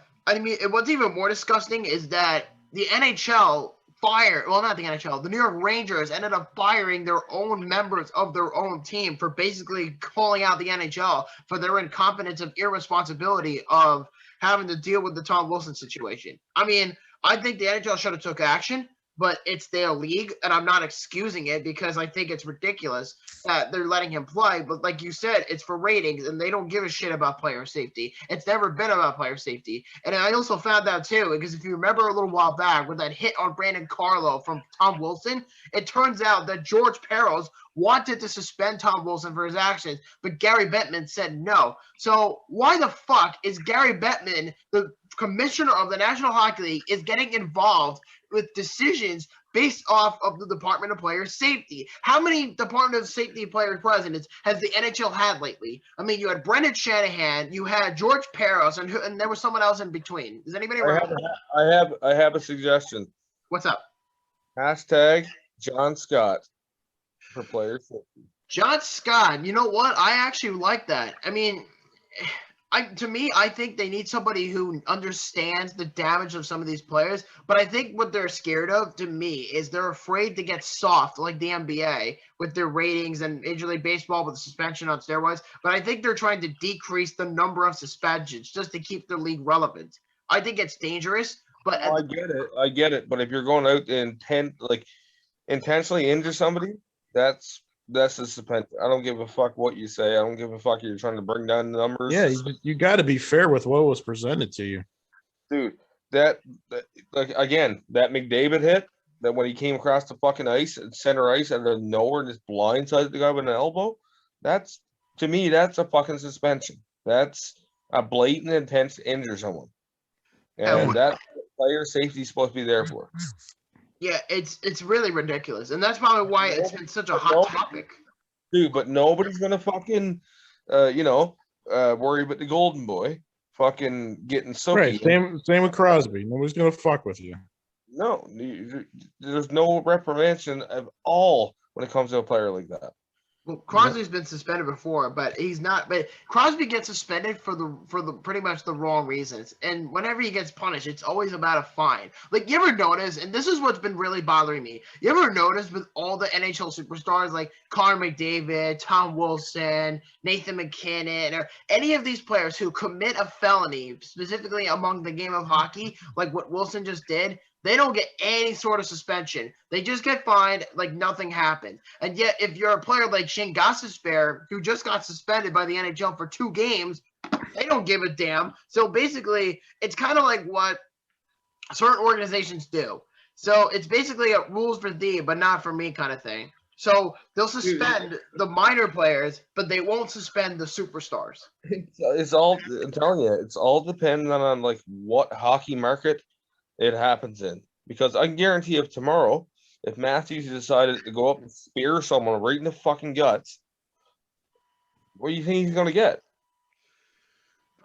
What's even more disgusting is that the NHL not the NHL, the New York Rangers ended up firing their own members of their own team for basically calling out the NHL for their incompetence and irresponsibility of having to deal with the Tom Wilson situation. I think the NHL should have took action, but it's their league, and I'm not excusing it because I think it's ridiculous that they're letting him play. But like you said, it's for ratings, and they don't give a shit about player safety. It's never been about player safety. And I also found out, too, because if you remember a little while back with that hit on Brandon Carlo from Tom Wilson, it turns out that George Peros wanted to suspend Tom Wilson for his actions, but Gary Bettman said no. So why the fuck is Gary Bettman, the commissioner of the National Hockey League, is getting involved with decisions based off of the Department of Player Safety? How many Department of Safety player presidents has the NHL had lately? You had Brendan Shanahan, you had George Peros, and there was someone else in between. Does anybody remember? I have a suggestion. What's up? Hashtag John Scott for player safety. John Scott, you know what? I actually like that. I think they need somebody who understands the damage of some of these players. But I think what they're scared of, to me, is they're afraid to get soft like the NBA with their ratings and Major League Baseball with the suspension on steroids. But I think they're trying to decrease the number of suspensions just to keep their league relevant. I think it's dangerous. But I get it. But if you're going out and intentionally injure somebody, that's that's a suspension. I don't give a fuck what you say. I don't give a fuck if you're trying to bring down the numbers. Yeah, you got to be fair with what was presented to you. Dude, that like again, that McDavid hit, that when he came across the fucking ice and center ice out of nowhere and just blindsided the guy with an elbow, that's to me, that's a fucking suspension. That's a blatant intent to injure someone. And that player safety is supposed to be there for. Yeah, it's really ridiculous, and that's probably why it's been such a hot topic. Dude, but nobody's gonna fucking worry about the golden boy fucking getting soaky. Right, same with Crosby. Nobody's gonna fuck with you. No, there's no reprimandation at all when it comes to a player like that. Well, Crosby's been suspended before, but he's not. But Crosby gets suspended for the pretty much the wrong reasons. And whenever he gets punished, it's always about a fine. Like, you ever notice? And this is what's been really bothering me. You ever notice with all the NHL superstars like Connor McDavid, Tom Wilson, Nathan McKinnon, or any of these players who commit a felony, specifically among the game of hockey, like what Wilson just did? They don't get any sort of suspension. They just get fined like nothing happened. And yet, if you're a player like Shane Gostisbehere, who just got suspended by the NHL for 2 games, they don't give a damn. So basically, it's kind of like what certain organizations do. So it's basically a rules for thee, but not for me kind of thing. So they'll suspend the minor players, but they won't suspend the superstars. It's all, I'm telling you, it's all dependent on like what hockey market it happens in, because I can guarantee if tomorrow, if Matthews decided to go up and spear someone right in the fucking guts, what do you think he's going to get?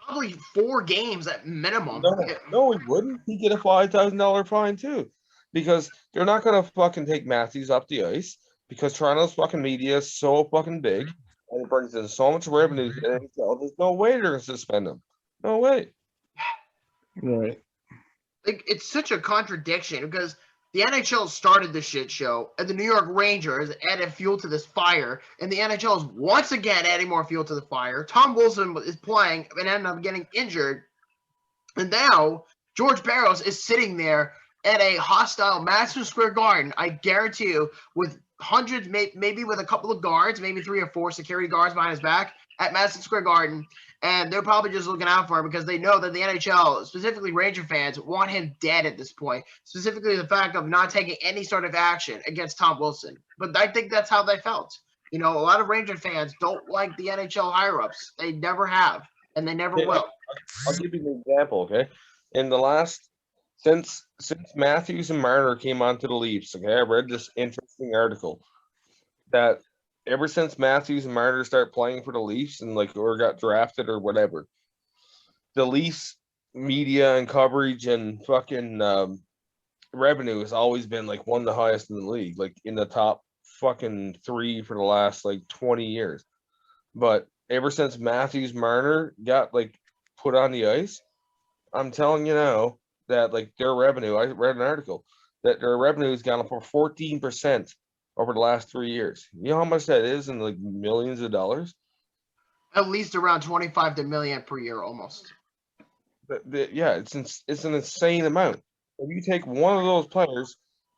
Probably 4 games at minimum. No, he wouldn't. He'd get a $5,000 fine too, because they're not going to fucking take Matthews off the ice, because Toronto's fucking media is so fucking big and it brings in so much revenue to the NHL. There's no way they're going to suspend him. No way. Right. Like, it's such a contradiction because the NHL started the shit show, and the New York Rangers added fuel to this fire, and the NHL is once again adding more fuel to the fire. Tom Wilson is playing and ended up getting injured, and now George Barros is sitting there at a hostile Madison Square Garden, I guarantee you, with hundreds, maybe with a couple of guards, maybe 3 or 4 security guards behind his back at Madison Square Garden. And they're probably just looking out for him because they know that the NHL, specifically Ranger fans, want him dead at this point. Specifically the fact of not taking any sort of action against Tom Wilson. But I think that's how they felt. You know, a lot of Ranger fans don't like the NHL higher-ups. They never have, and they never will. I'll give you an example, okay? In the last, since Matthews and Marner came onto the Leafs, okay, I read this interesting article that ever since Matthews and Marner start playing for the Leafs and like or got drafted or whatever, the Leafs media and coverage and fucking revenue has always been like one of the highest in the league, like in the top fucking 3 for the last like 20 years. But ever since Matthews Marner got like put on the ice, I'm telling you now that like their revenue, I read an article that their revenue has gone up for 14% over the last 3 years. You know how much that is in like millions of dollars? At least around 25 to million per year, almost. Yeah, it's an insane amount. If you take one of those players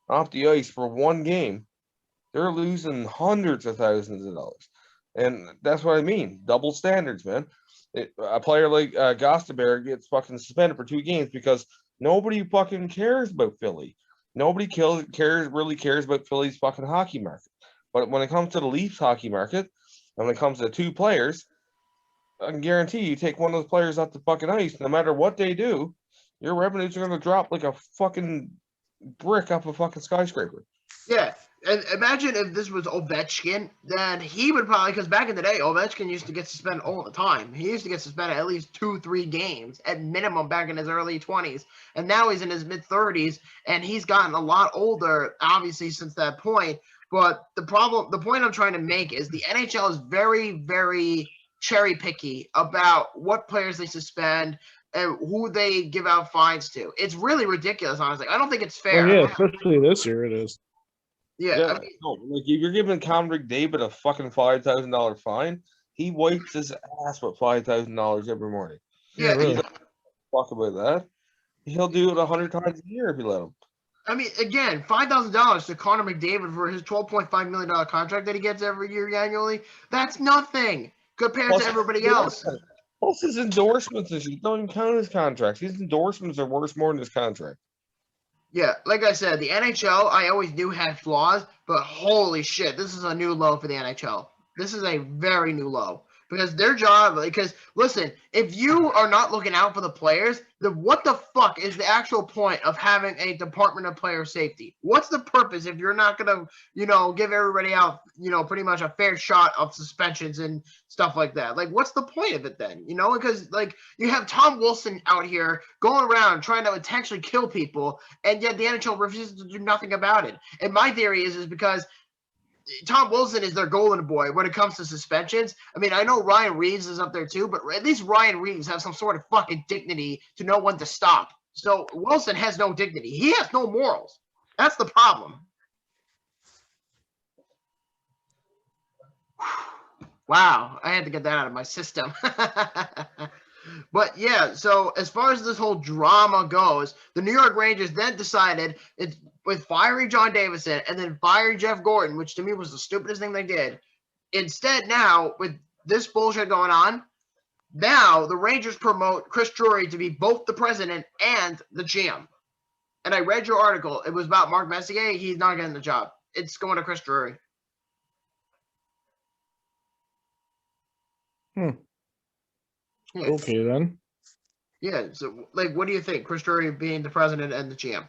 off the ice for one game, they're losing hundreds of thousands of dollars. And that's what I mean. Double standards, man. A player like Gostisbehere gets fucking suspended for 2 games because nobody fucking cares about Philly. Nobody really cares about Philly's fucking hockey market. But when it comes to the Leafs hockey market, and when it comes to 2 players, I can guarantee you take one of those players off the fucking ice, no matter what they do, your revenues are going to drop like a fucking brick off a fucking skyscraper. Yeah. And imagine if this was Ovechkin, then he would probably, because back in the day, Ovechkin used to get suspended all the time. He used to get suspended at least 2-3 games at minimum back in his early 20s. And now he's in his mid-30s, and he's gotten a lot older, obviously, since that point. But the point I'm trying to make is the NHL is very, very cherry picky about what players they suspend and who they give out fines to. It's really ridiculous, honestly. I don't think it's fair. Well, yeah, especially this year it is. Yeah, I mean, no, like if you're giving Connor McDavid a fucking $5,000 fine, he wipes his ass with $5,000 every morning. yeah, really. Fuck about that. He'll do it 100 times a year if you let him. I mean, again, $5,000 to Connor McDavid for his $12.5 million contract that he gets every year annually. That's nothing compared to everybody else. Plus his endorsements and shit don't even count his contracts. His endorsements are worth more than his contract. Yeah, like I said, the NHL I always knew had flaws, but holy shit, this is a new low for the NHL. This is a very new low. Because their job, because listen, if you are not looking out for the players, then what the fuck is the actual point of having a Department of Player Safety? What's the purpose if you're not gonna, give everybody out, pretty much a fair shot of suspensions and stuff like that? Like, what's the point of it then? Because like you have Tom Wilson out here going around trying to intentionally kill people, and yet the NHL refuses to do nothing about it. And my theory is because Tom Wilson is their golden boy when it comes to suspensions. I mean, I know Ryan Reeves is up there too, but at least Ryan Reeves has some sort of fucking dignity to know when to stop. So Wilson has no dignity. He has no morals. That's the problem. Wow, I had to get that out of my system. But yeah, so as far as this whole drama goes, the New York Rangers then decided it's with firing John Davison and then firing Jeff Gordon, which to me was the stupidest thing they did. Instead, now with this bullshit going on, now the Rangers promote Chris Drury to be both the president and the GM. And I read your article. It was about Mark Messier. He's not getting the job. It's going to Chris Drury. Yeah. Okay, then. Yeah, so like, what do you think? Chris Drury being the president and the GM?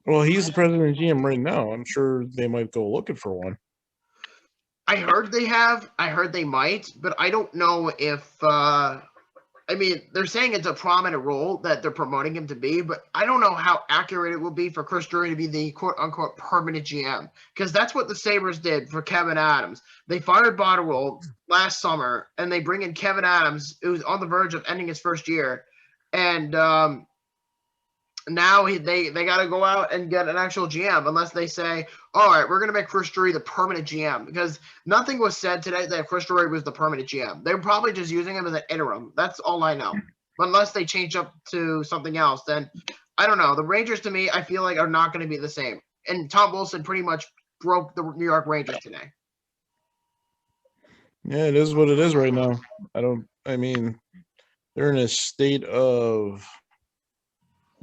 Well, he's the president and GM right now. I'm sure they might go looking for one. I heard they have. I heard they might, but I don't know if. I mean, they're saying it's a prominent role that they're promoting him to be, but I don't know how accurate it will be for Chris Drury to be the quote-unquote permanent GM, because that's what the Sabres did for Kevin Adams. They fired Botterill last summer, and they bring in Kevin Adams, who's on the verge of ending his first year, and now they got to go out and get an actual GM unless they say, all right, we're going to make Chris Drury the permanent GM, because nothing was said today that Chris Drury was the permanent GM. They're probably just using him as an interim. That's all I know. Unless they change up to something else, then I don't know. The Rangers, to me, I feel like are not going to be the same. And Tom Wilson pretty much broke the New York Rangers today. Yeah, it is what it is right now. I mean, they're in a state of,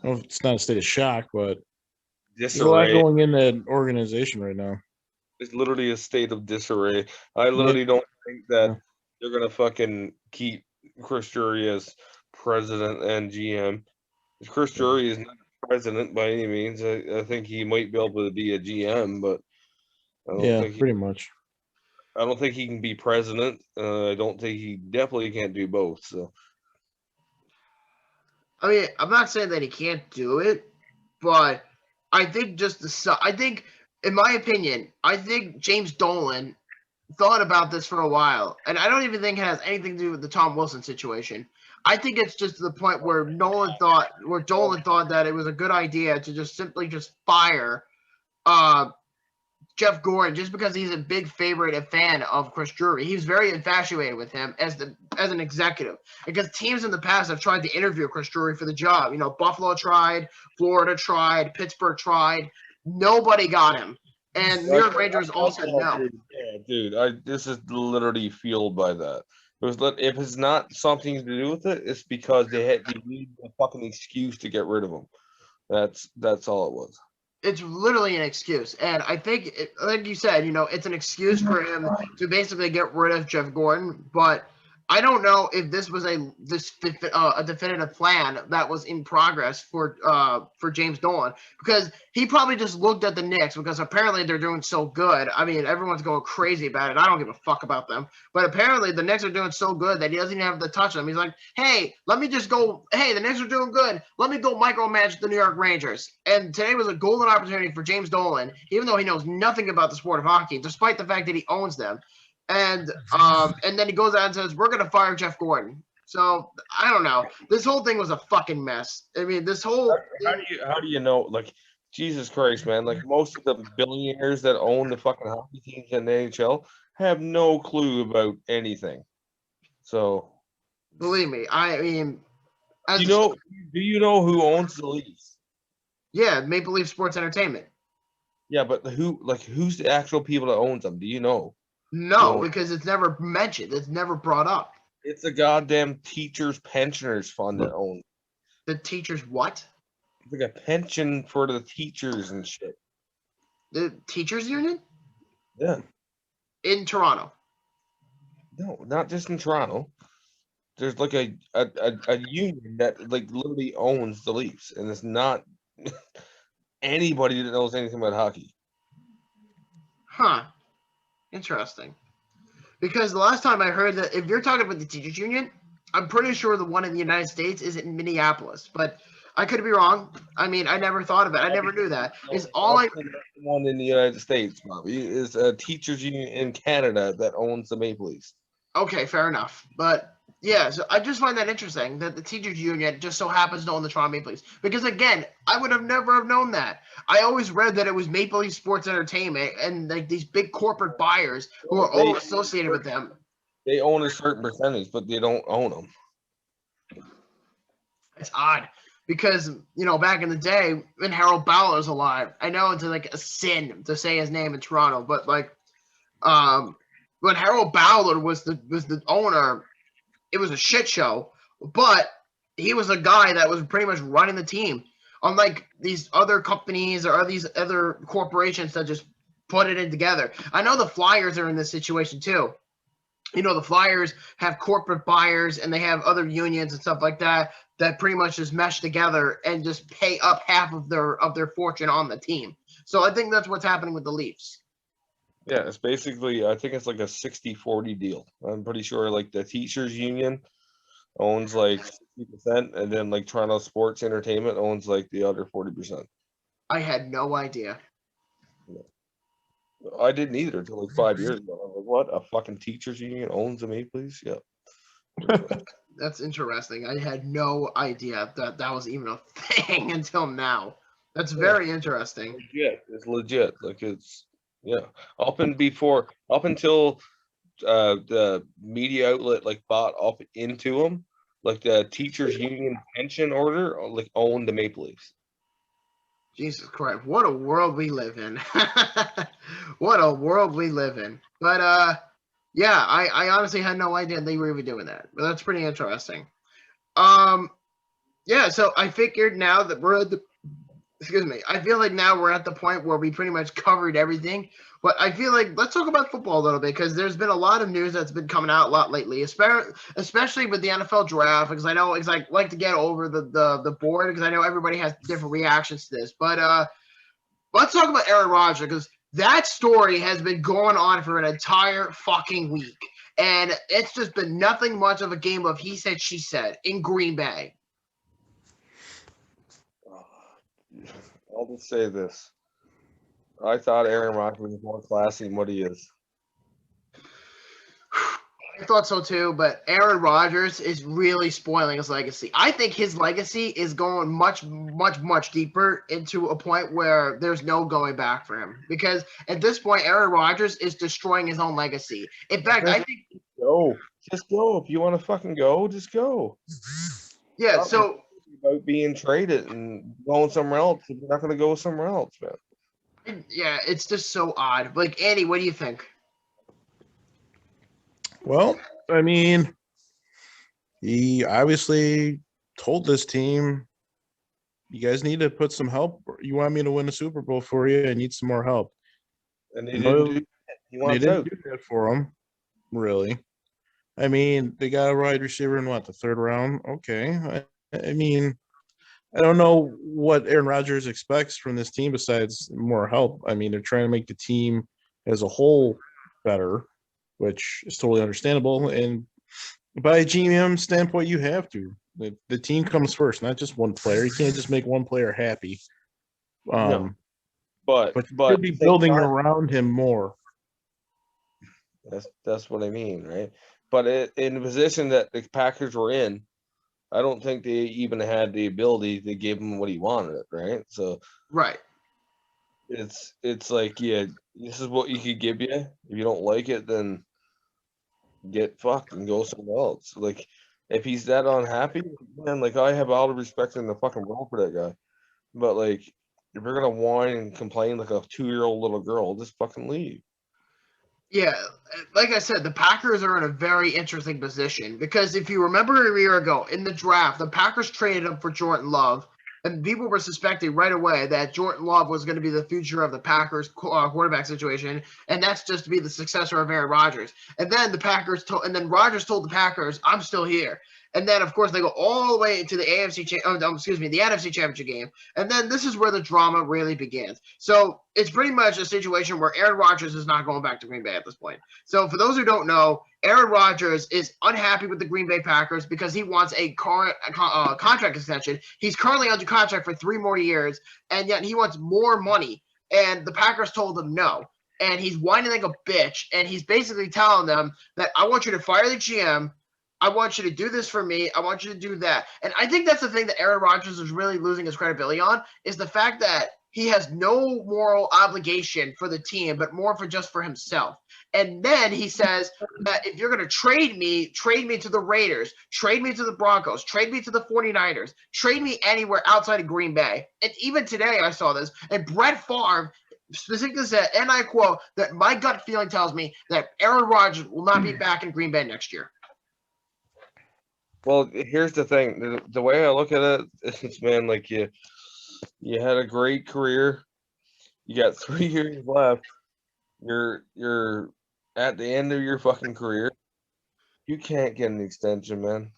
well, it's not a state of shock, but there's a lot Disarray. going in that organization right now. It's literally a state of disarray. I literally don't think that they're gonna fucking keep Chris Drury as president and GM. Chris Drury is not president by any means. I think he might be able to be a GM, but I don't think pretty much. I don't think he can be president. I don't think he definitely can't do both. So I mean, I'm not saying that he can't do it, but I think in my opinion, I think James Dolan thought about this for a while, and I don't even think it has anything to do with the Tom Wilson situation. I think it's just to the point where Dolan thought that it was a good idea to just simply fire Jeff Gordon just because he's a big favorite and fan of Chris Drury. He's very infatuated with him as an executive, because teams in the past have tried to interview Chris Drury for the job. Buffalo tried, Florida tried, Pittsburgh tried. Nobody got him. And New York Rangers all said no. Yeah, dude, this is literally fueled by that. If it's not something to do with it, it's because they need a fucking excuse to get rid of him. That's all it was. It's literally an excuse. And I think, like you said, it's an excuse for him to basically get rid of Jeff Gordon. But I don't know if this was a definitive plan that was in progress for James Dolan, because he probably just looked at the Knicks because apparently they're doing so good. I mean, everyone's going crazy about it. I don't give a fuck about them, but apparently the Knicks are doing so good that he doesn't even have to touch them. He's like, hey, the Knicks are doing good. Let me go micromanage the New York Rangers. And today was a golden opportunity for James Dolan, even though he knows nothing about the sport of hockey, despite the fact that he owns them. And then he goes out and says, we're going to fire Jeff Gordon. So, I don't know. This whole thing was a fucking mess. I mean, this whole... How do you know? Like, Jesus Christ, man. Like, most of the billionaires that own the fucking hockey teams in the NHL have no clue about anything. So... Believe me, I mean... do you know who owns the Leafs? Yeah, Maple Leaf Sports Entertainment. Yeah, but who's the actual people that owns them? Do you know? No, because it's never mentioned. It's never brought up. It's a goddamn teachers pensioners fund that owns. The teachers what? It's like a pension for the teachers and shit. The teachers union Yeah. in Toronto. No, not just in Toronto. There's like a union that like literally owns the Leafs, and it's not anybody that knows anything about hockey. Huh. Interesting. Because the last time I heard that, if you're talking about the teachers union, I'm pretty sure the one in the United States is in Minneapolis, but I could be wrong. I mean, I never thought of it. I never knew that. Is all I The one in the United States, Bobby, is a teachers union in Canada that owns the Maple Leafs. Okay, fair enough. But yeah, so I just find that interesting that the teachers union just so happens to own the Toronto Maple Leafs. Because again, I would have never have known that. I always read that it was Maple Leaf Sports Entertainment and like these big corporate buyers who are all associated with them. They own a certain percentage, but they don't own them. It's odd. Because, you know, back in the day when Harold Ballard was alive, I know it's like a sin to say his name in Toronto, but like when Harold Ballard was the owner, it was a shit show, but he was a guy that was pretty much running the team. Unlike these other companies or these other corporations that just put it in together. I know the Flyers are in this situation too. You know, the Flyers have corporate buyers and they have other unions and stuff like that pretty much just mesh together and just pay up half of their fortune on the team. So I think that's what's happening with the Leafs. Yeah, it's basically, I think it's like a 60-40 deal. I'm pretty sure like the teachers union owns like 60%, and then like Toronto Sports Entertainment owns like the other 40%. I had no idea. I didn't either until like 5 years ago. I was like, what? A fucking teachers union owns the Maple Leafs? Yeah. That's interesting. I had no idea that was even a thing until now. That's very interesting. Legit. It's legit. Like it's Up until the media outlet like bought up into them, like the teachers union pension order like owned the Maple Leafs. Jesus Christ, what a world we live in. What a world we live in. But yeah, I honestly had no idea they were even doing that. But that's pretty interesting. Yeah, so I figured now that we're at the I feel like now we're at the point where we pretty much covered everything. But I feel like let's talk about football a little bit because there's been a lot of news that's been coming out a lot lately, especially with the NFL draft. Because I know it's like to get over the board because I know everybody has different reactions to this. But let's talk about Aaron Rodgers because that story has been going on for an entire fucking week, and it's just been nothing much of a game of he said she said in Green Bay. I'll just say this. I thought Aaron Rodgers was more classy than what he is. I thought so too, but Aaron Rodgers is really spoiling his legacy. I think his legacy is going much, much, much deeper into a point where there's no going back for him. Because at this point, Aaron Rodgers is destroying his own legacy. In fact, I think just go. If you want to fucking go, just go. Yeah, so about being traded and going somewhere else. If you're not going to go somewhere else, man. Yeah, it's just so odd. Like, Andy, what do you think? Well, I mean, he obviously told this team, you guys need to put some help. You want me to win a Super Bowl for you? I need some more help. And they didn't do that for him, really. I mean, they got a wide receiver in the third round. Okay. I mean, I don't know what Aaron Rodgers expects from this team besides more help. I mean, they're trying to make the team as a whole better, which is totally understandable. And by a GM standpoint, you have to. The team comes first, not just one player. You can't just make one player happy. No. But you should be building around him more. That's what I mean, right? But in the position that the Packers were in, I don't think they even had the ability to give him what he wanted, right? So right, it's like, yeah, this is what you could give you. If you don't like it, then get fucked and go somewhere else. Like, if he's that unhappy, man, like I have all the respect in the fucking world for that guy. But like, if you're gonna whine and complain like a 2-year-old little girl, just fucking leave. Yeah, like I said, the Packers are in a very interesting position because if you remember a year ago in the draft, the Packers traded him for Jordan Love, and people were suspecting right away that Jordan Love was going to be the future of the Packers quarterback situation, and that's just to be the successor of Aaron Rodgers. And then Rodgers told the Packers, "I'm still here." And then, of course, they go all the way into the the NFC Championship game. And then this is where the drama really begins. So it's pretty much a situation where Aaron Rodgers is not going back to Green Bay at this point. So for those who don't know, Aaron Rodgers is unhappy with the Green Bay Packers because he wants a contract extension. He's currently under contract for 3 more years, and yet he wants more money. And the Packers told him no. And he's whining like a bitch, and he's basically telling them that I want you to fire the GM. I want you to do this for me. I want you to do that. And I think that's the thing that Aaron Rodgers is really losing his credibility on is the fact that he has no moral obligation for the team, but more for himself. And then he says that if you're going to trade me to the Raiders, trade me to the Broncos, trade me to the 49ers, trade me anywhere outside of Green Bay. And even today I saw this, and Brett Favre specifically said, and I quote, that my gut feeling tells me that Aaron Rodgers will not be back in Green Bay next year. Well, here's the thing. The way I look at it is, man, like you had a great career. You got 3 years left. You're at the end of your fucking career. You can't get an extension, man.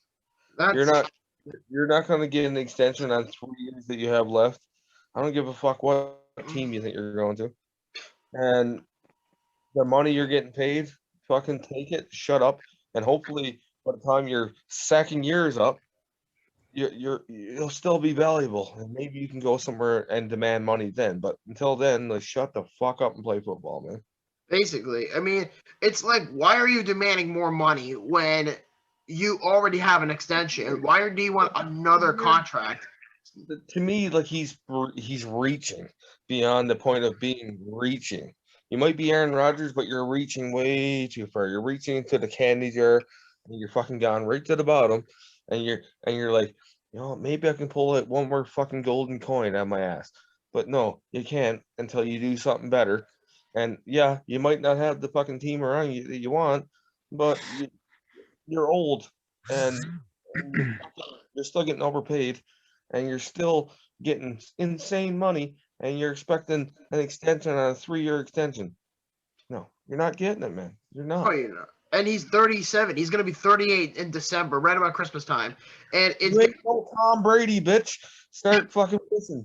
You're not going to get an extension on 3 years that you have left. I don't give a fuck what team you think you're going to. And the money you're getting paid, fucking take it, shut up, and hopefully by the time your second year is up, you'll still be valuable, and maybe you can go somewhere and demand money then. But until then, like, shut the fuck up and play football, man. Basically, I mean, it's like, why are you demanding more money when you already have an extension? Why do you want another contract? To me, like he's reaching beyond the point of being reaching. You might be Aaron Rodgers, but you're reaching way too far. You're reaching into the candy jar. And you're fucking gone right to the bottom, and you're like, maybe I can pull it one more fucking golden coin out of my ass. But no, you can't until you do something better. And yeah, you might not have the fucking team around you that you want, but you're old and you're still getting overpaid, and you're still getting insane money, and you're expecting an extension on a 3-year extension. No, you're not getting it, man. You're not. Oh, you're not. And he's 37. He's going to be 38 in December, right about Christmas time. And it's you ain't no Tom Brady, bitch. Start fucking pissing.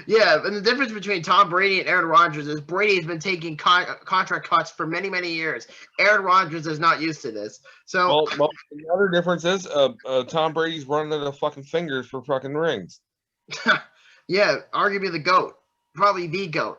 Yeah, and the difference between Tom Brady and Aaron Rodgers is Brady has been taking contract cuts for many, many years. Aaron Rodgers is not used to this. So, well, the other difference is Tom Brady's running out of fucking fingers for fucking rings. Yeah, arguably the GOAT. Probably the GOAT.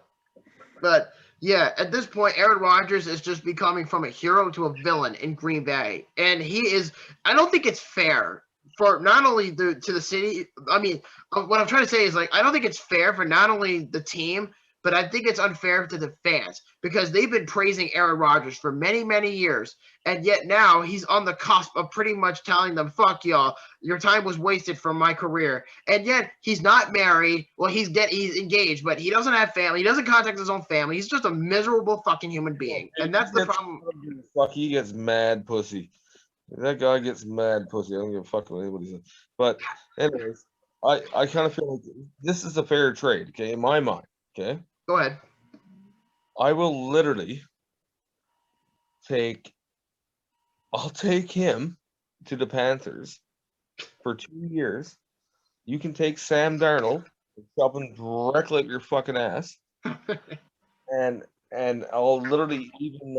But yeah, at this point, Aaron Rodgers is just becoming from a hero to a villain in Green Bay. And I don't think it's fair for not only to the city. I mean, what I'm trying to say is, like, I don't think it's fair for not only the team, but I think it's unfair to the fans because they've been praising Aaron Rodgers for many, many years. And yet now he's on the cusp of pretty much telling them, fuck y'all, your time was wasted from my career. And yet he's not married. Well, he's engaged, but he doesn't have family. He doesn't contact his own family. He's just a miserable fucking human being. And that's the problem. Fuck, he gets mad pussy. That guy gets mad pussy. I don't give a fuck what anybody says. But anyways, I kind of feel like this is a fair trade, okay, in my mind, okay? Go ahead. I will literally I'll take him to the Panthers for 2 years. You can take Sam Darnold and shove him directly at your fucking ass. and I'll literally even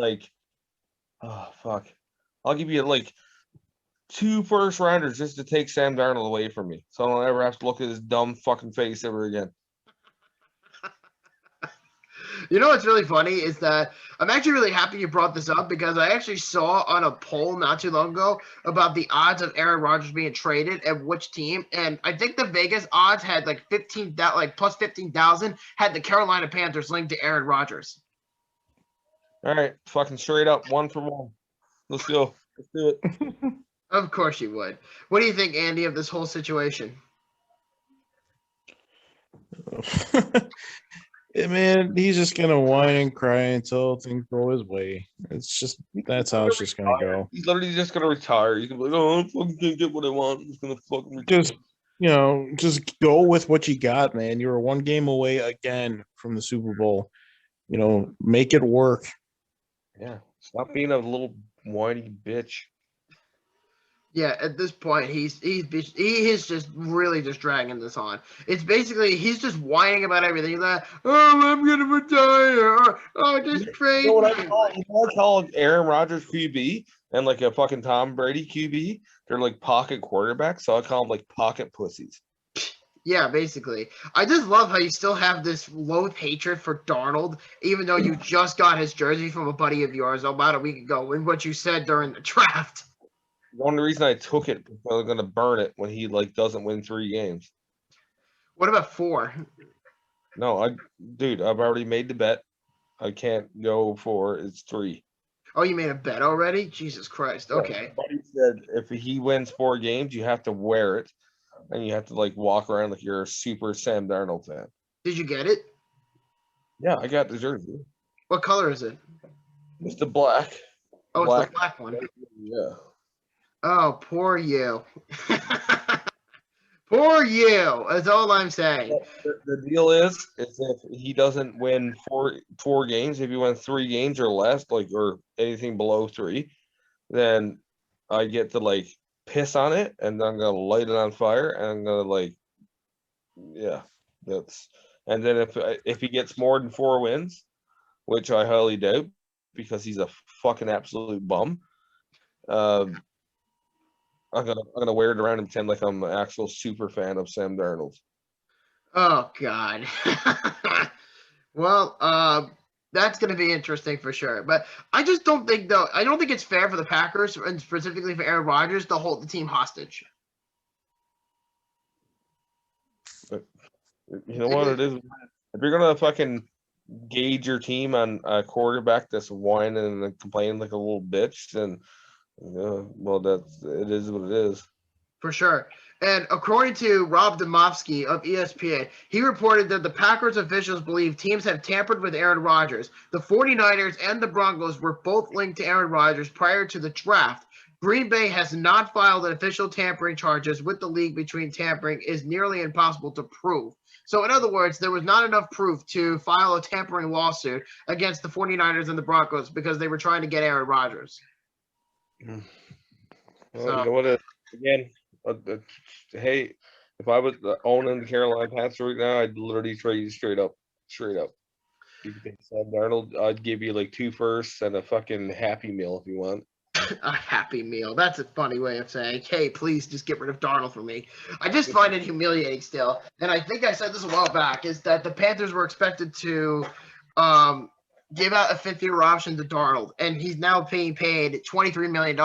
I'll give you like 2 first rounders just to take Sam Darnold away from me. So I don't ever have to look at his dumb fucking face ever again. You know what's really funny is that I'm actually really happy you brought this up because I actually saw on a poll not too long ago about the odds of Aaron Rodgers being traded and which team, and I think the Vegas odds had plus 15,000 had the Carolina Panthers linked to Aaron Rodgers. All right, fucking straight up 1 for 1. Let's go. Let's do it. Of course you would. What do you think, Andy, of this whole situation? Man, he's just gonna whine and cry until things go his way. That's how it's just gonna go. He's literally just gonna retire. He's gonna be like, oh, I fucking can't get what I want. I'm just gonna fucking retire. Just go with what you got, man. You were one game away again from the Super Bowl. Make it work. Yeah, stop being a little whiny bitch. Yeah, at this point, he is just really just dragging this on. It's basically he's just whining about everything. He's like, "Oh, I'm gonna retire," or "Oh, just trade You know what me." I call Aaron Rodgers QB and like a fucking Tom Brady QB? They're like pocket quarterbacks, so I call them like pocket pussies. Yeah, basically. I just love how you still have this loath hatred for Darnold, even though you just got his jersey from a buddy of yours about a week ago, in what you said during the draft. The only reason I took it because I was gonna burn it when he like doesn't win 3 games. What about 4? No, dude, I've already made the bet. I can't go for it's 3. Oh, you made a bet already? Jesus Christ. Okay. Buddy said if he wins 4 games, you have to wear it, and you have to like walk around like you're a super Sam Darnold fan. Did you get it? Yeah, I got the jersey. What color is it? It's the black. Oh, it's the black one. Yeah. Oh, poor you. Poor you. That's all I'm saying. The deal is if he doesn't win four games, if he wins 3 games or less, like or anything below 3, then I get to like piss on it and I'm gonna light it on fire and I'm gonna like, yeah, and then if he gets more than 4 wins, which I highly doubt because he's a fucking absolute bum, I'm gonna wear it around and pretend like I'm an actual super fan of Sam Darnold. Oh God. Well, that's going to be interesting for sure. But I just don't think it's fair for the Packers and specifically for Aaron Rodgers to hold the team hostage. But you know what it is? If you're gonna fucking gauge your team on a quarterback that's whining and complaining like a little bitch, then well, it is what it is. For sure. And according to Rob Demovsky of ESPN, he reported that the Packers officials believe teams have tampered with Aaron Rodgers. The 49ers and the Broncos were both linked to Aaron Rodgers prior to the draft. Green Bay has not filed an official tampering charges with the league between tampering is nearly impossible to prove. So in other words, there was not enough proof to file a tampering lawsuit against the 49ers and the Broncos because they were trying to get Aaron Rodgers. Well, you know what? Again, hey, if I was owning the Carolina Panthers right now, I'd literally trade you straight up. You can take Sam Darnold. I'd give you like 2 firsts and a fucking Happy Meal if you want. A Happy Meal. That's a funny way of saying, hey, please just get rid of Darnold for me. I just find it humiliating still. And I think I said this a while back, is that the Panthers were expected to give out a 5th-year option to Darnold, and he's now being paid $23 million.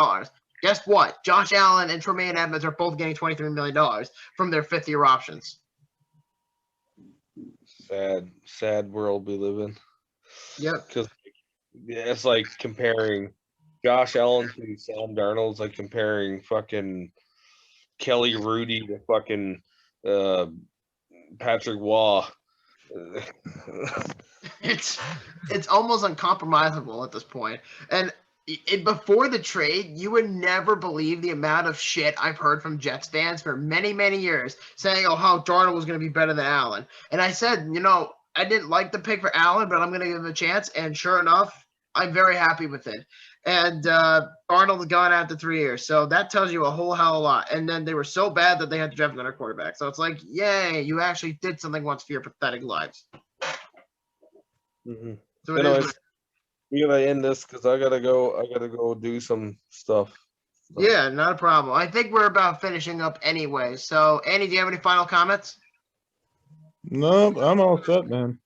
Guess what? Josh Allen and Tremaine Edmonds are both getting $23 million from their 5th-year options. Sad world we live in. Yep. Because it's like comparing Josh Allen to Sam Darnold. It's like comparing fucking Kelly Rudy to fucking Patrick Waugh. It's almost uncompromisable at this point. And before the trade, you would never believe the amount of shit I've heard from Jets fans for many, many years saying, oh, how Darnold was going to be better than Allen. And I said, I didn't like the pick for Allen, but I'm going to give him a chance. And sure enough, I'm very happy with it. And Darnold gone after 3 years. So that tells you a whole hell of a lot. And then they were so bad that they had to draft another quarterback. So it's like, yay, you actually did something once for your pathetic lives. Mm-hmm. So we're gonna end this because I gotta go do some stuff. Yeah, not a problem. I think we're about finishing up anyway. So Andy, do you have any final comments? No, I'm all set, man.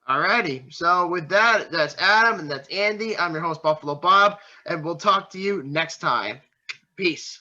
Alrighty. So with that, that's Adam and that's Andy. I'm your host, Buffalo Bob, and we'll talk to you next time. Peace.